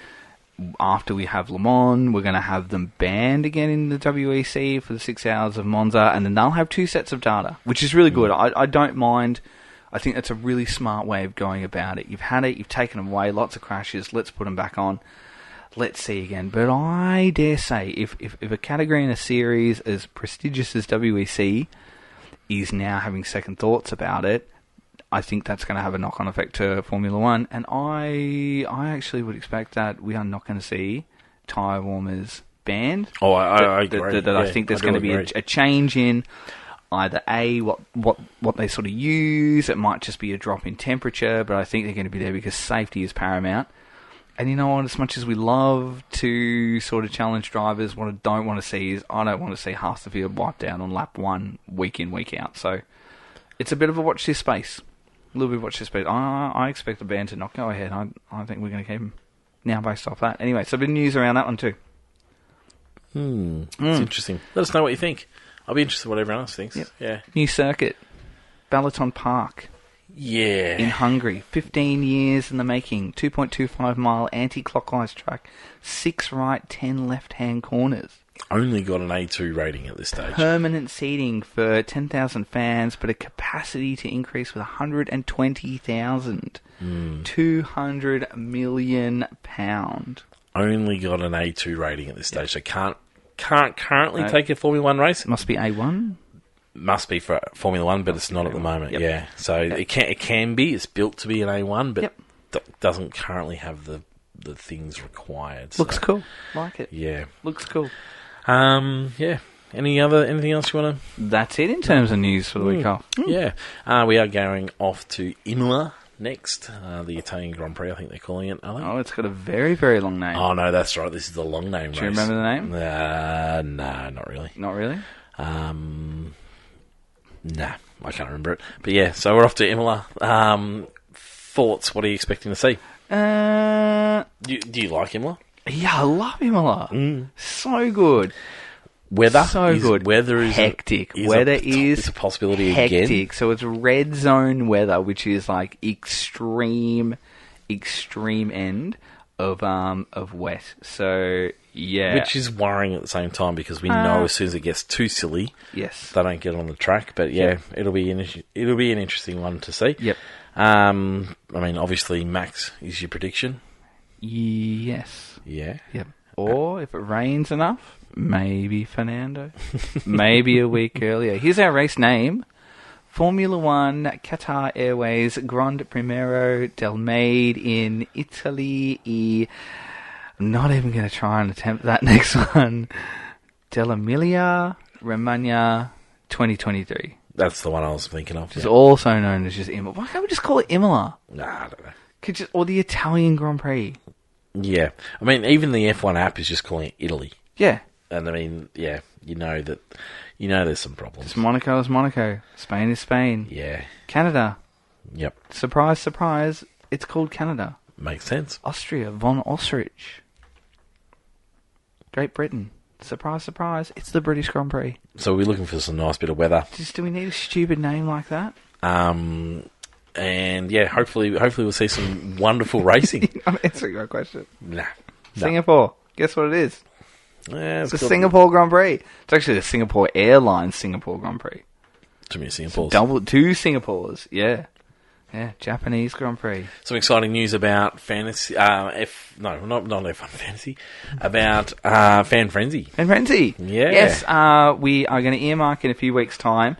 after we have Le Mans, we're going to have them banned again in the WEC for the 6 hours of Monza, and then they'll have 2 sets of data, which is really good. I don't mind. I think that's a really smart way of going about it. You've had it, you've taken them away, lots of crashes, let's put them back on. Let's see again. But I dare say, if a category in a series as prestigious as WEC is now having second thoughts about it, I think that's going to have a knock-on effect to Formula One. And I actually would expect that we are not going to see tyre warmers banned. Oh, I agree. I think there's going to be a change in either what they sort of use. It might just be a drop in temperature, but I think they're going to be there because safety is paramount. And you know what? As much as we love to sort of challenge drivers, what I don't want to see is I don't want to see half the field wiped out on lap 1 week in, week out. So it's a bit of a watch this space. A little bit of watch this space. I expect the ban to not go ahead. I think we're going to keep them now based off that. Anyway, so a bit of news around that one too. It's interesting. Let us know what you think. I'll be interested in what everyone else thinks. Yep. Yeah. New circuit. Balaton Park. Yeah. in Hungary. 15 years in the making. 2.25 mile anti-clockwise track. 6 right, 10 left-hand corners. Only got an A2 rating at this stage. Permanent seating for 10,000 fans, but a capacity to increase with 120,000. £200 million. Only got an A2 rating at this stage, so can't currently take a Formula 1 race. Must be A1? Must be for Formula 1, but it's not at the moment. Yep. Yeah, so it can be. It's built to be an A1, but doesn't currently have the things required. So. Looks cool. Like it. Yeah. Looks cool. Yeah. Anything else you want to? That's it in terms of news for the week off. Yeah. We are going off to Imola next, the Italian Grand Prix, I think they're calling it, are they? Oh, it's got a very, very long name. Oh, no, that's right. This is the long name race. Do you remember the name? No, not really. Not really? Nah, I can't remember it. But yeah, so we're off to Imola. Thoughts, what are you expecting to see? Do you like Imola? Yeah, I love Imola. So good. Weather? So good. Weather is hectic. Weather is a possibility hectic. Again. So it's red zone weather, which is like extreme end of wet. So yeah, which is worrying at the same time because we know as soon as it gets too silly, yes, they don't get on the track. But yeah, it'll be an interesting one to see. Yep. I mean, obviously, Max is your prediction. Yes. Yeah. Yep. Or if it rains enough, maybe Fernando. Maybe a week earlier. Here's our race name. Formula 1 Qatar Airways Grand Premio del Made in Italy. I'm not even going to try and attempt that next one. Dell'Emilia Romagna 2023. That's the one I was thinking of. Which is also known as just Imola. Why can't we just call it Imola? Nah, I don't know. Or the Italian Grand Prix. Yeah. I mean, even the F1 app is just calling it Italy. Yeah. And I mean, yeah, you know there's some problems. It's Monaco is Monaco. Spain is Spain. Yeah. Canada. Yep. Surprise, surprise. It's called Canada. Makes sense. Austria. Von Ostrich. Great Britain. Surprise, surprise. It's the British Grand Prix. So we're looking for some nice bit of weather. Do we need a stupid name like that? And yeah, hopefully we'll see some wonderful racing. I'm answering your question. Nah. Singapore. Guess what it is? Yeah, it's the Singapore Grand Prix. It's actually the Singapore Airlines Singapore Grand Prix. Too many Singapores. Two Singapores. Yeah. Yeah, Japanese Grand Prix. Some exciting news about fantasy. Not F1 fantasy. About Fan Frenzy. Fan Frenzy. Yeah. Yes, we are going to earmark in a few weeks' time.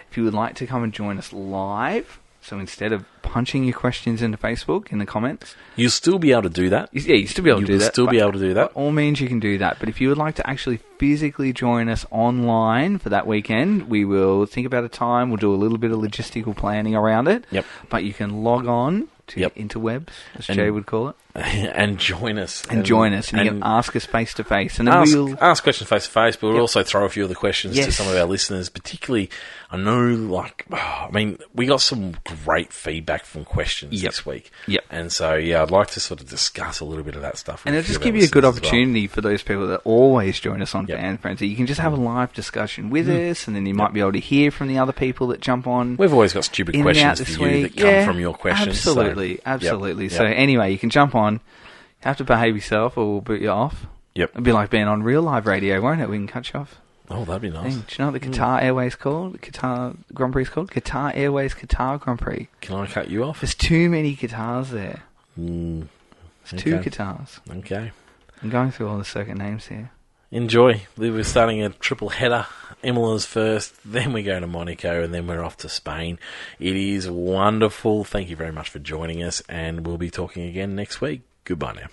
If you would like to come and join us live, so instead of punching your questions into Facebook in the comments, you'll still be able to do that. Yeah, you'll still be able to do that. Still be able to do that. By all means, you can do that. But if you would like to actually physically join us online for that weekend, we will think about a time. We'll do a little bit of logistical planning around it. Yep. But you can log on to interwebs, as Jay would call it. And join us. And join us. And you can ask us face to face. And then we'll ask questions face to face, but we'll also throw a few of the questions to some of our listeners, particularly, I know, we got some great feedback from questions this week. Yep. And so, I'd like to sort of discuss a little bit of that stuff. And it'll just give you a good opportunity for those people that always join us on Fan Frenzy. You can just have a live discussion with us, and then you might be able to hear from the other people that jump on. We've always got stupid questions for you that come from your questions. Absolutely. So anyway, you can jump on. You have to behave yourself or we'll boot you off. Yep. It'll be like being on real live radio, won't it? We can cut you off. Oh, that'd be nice. Do you know what the Qatar Airways called? The Qatar Grand Prix is called? Qatar Airways Qatar Grand Prix. Can I cut you off? There's too many Qatars there. There's two Qatars. Okay. I'm going through all the circuit names here. Enjoy. We're starting a triple header. Imola's first, then we go to Monaco, and then we're off to Spain. It is wonderful. Thank you very much for joining us, and we'll be talking again next week. Goodbye now.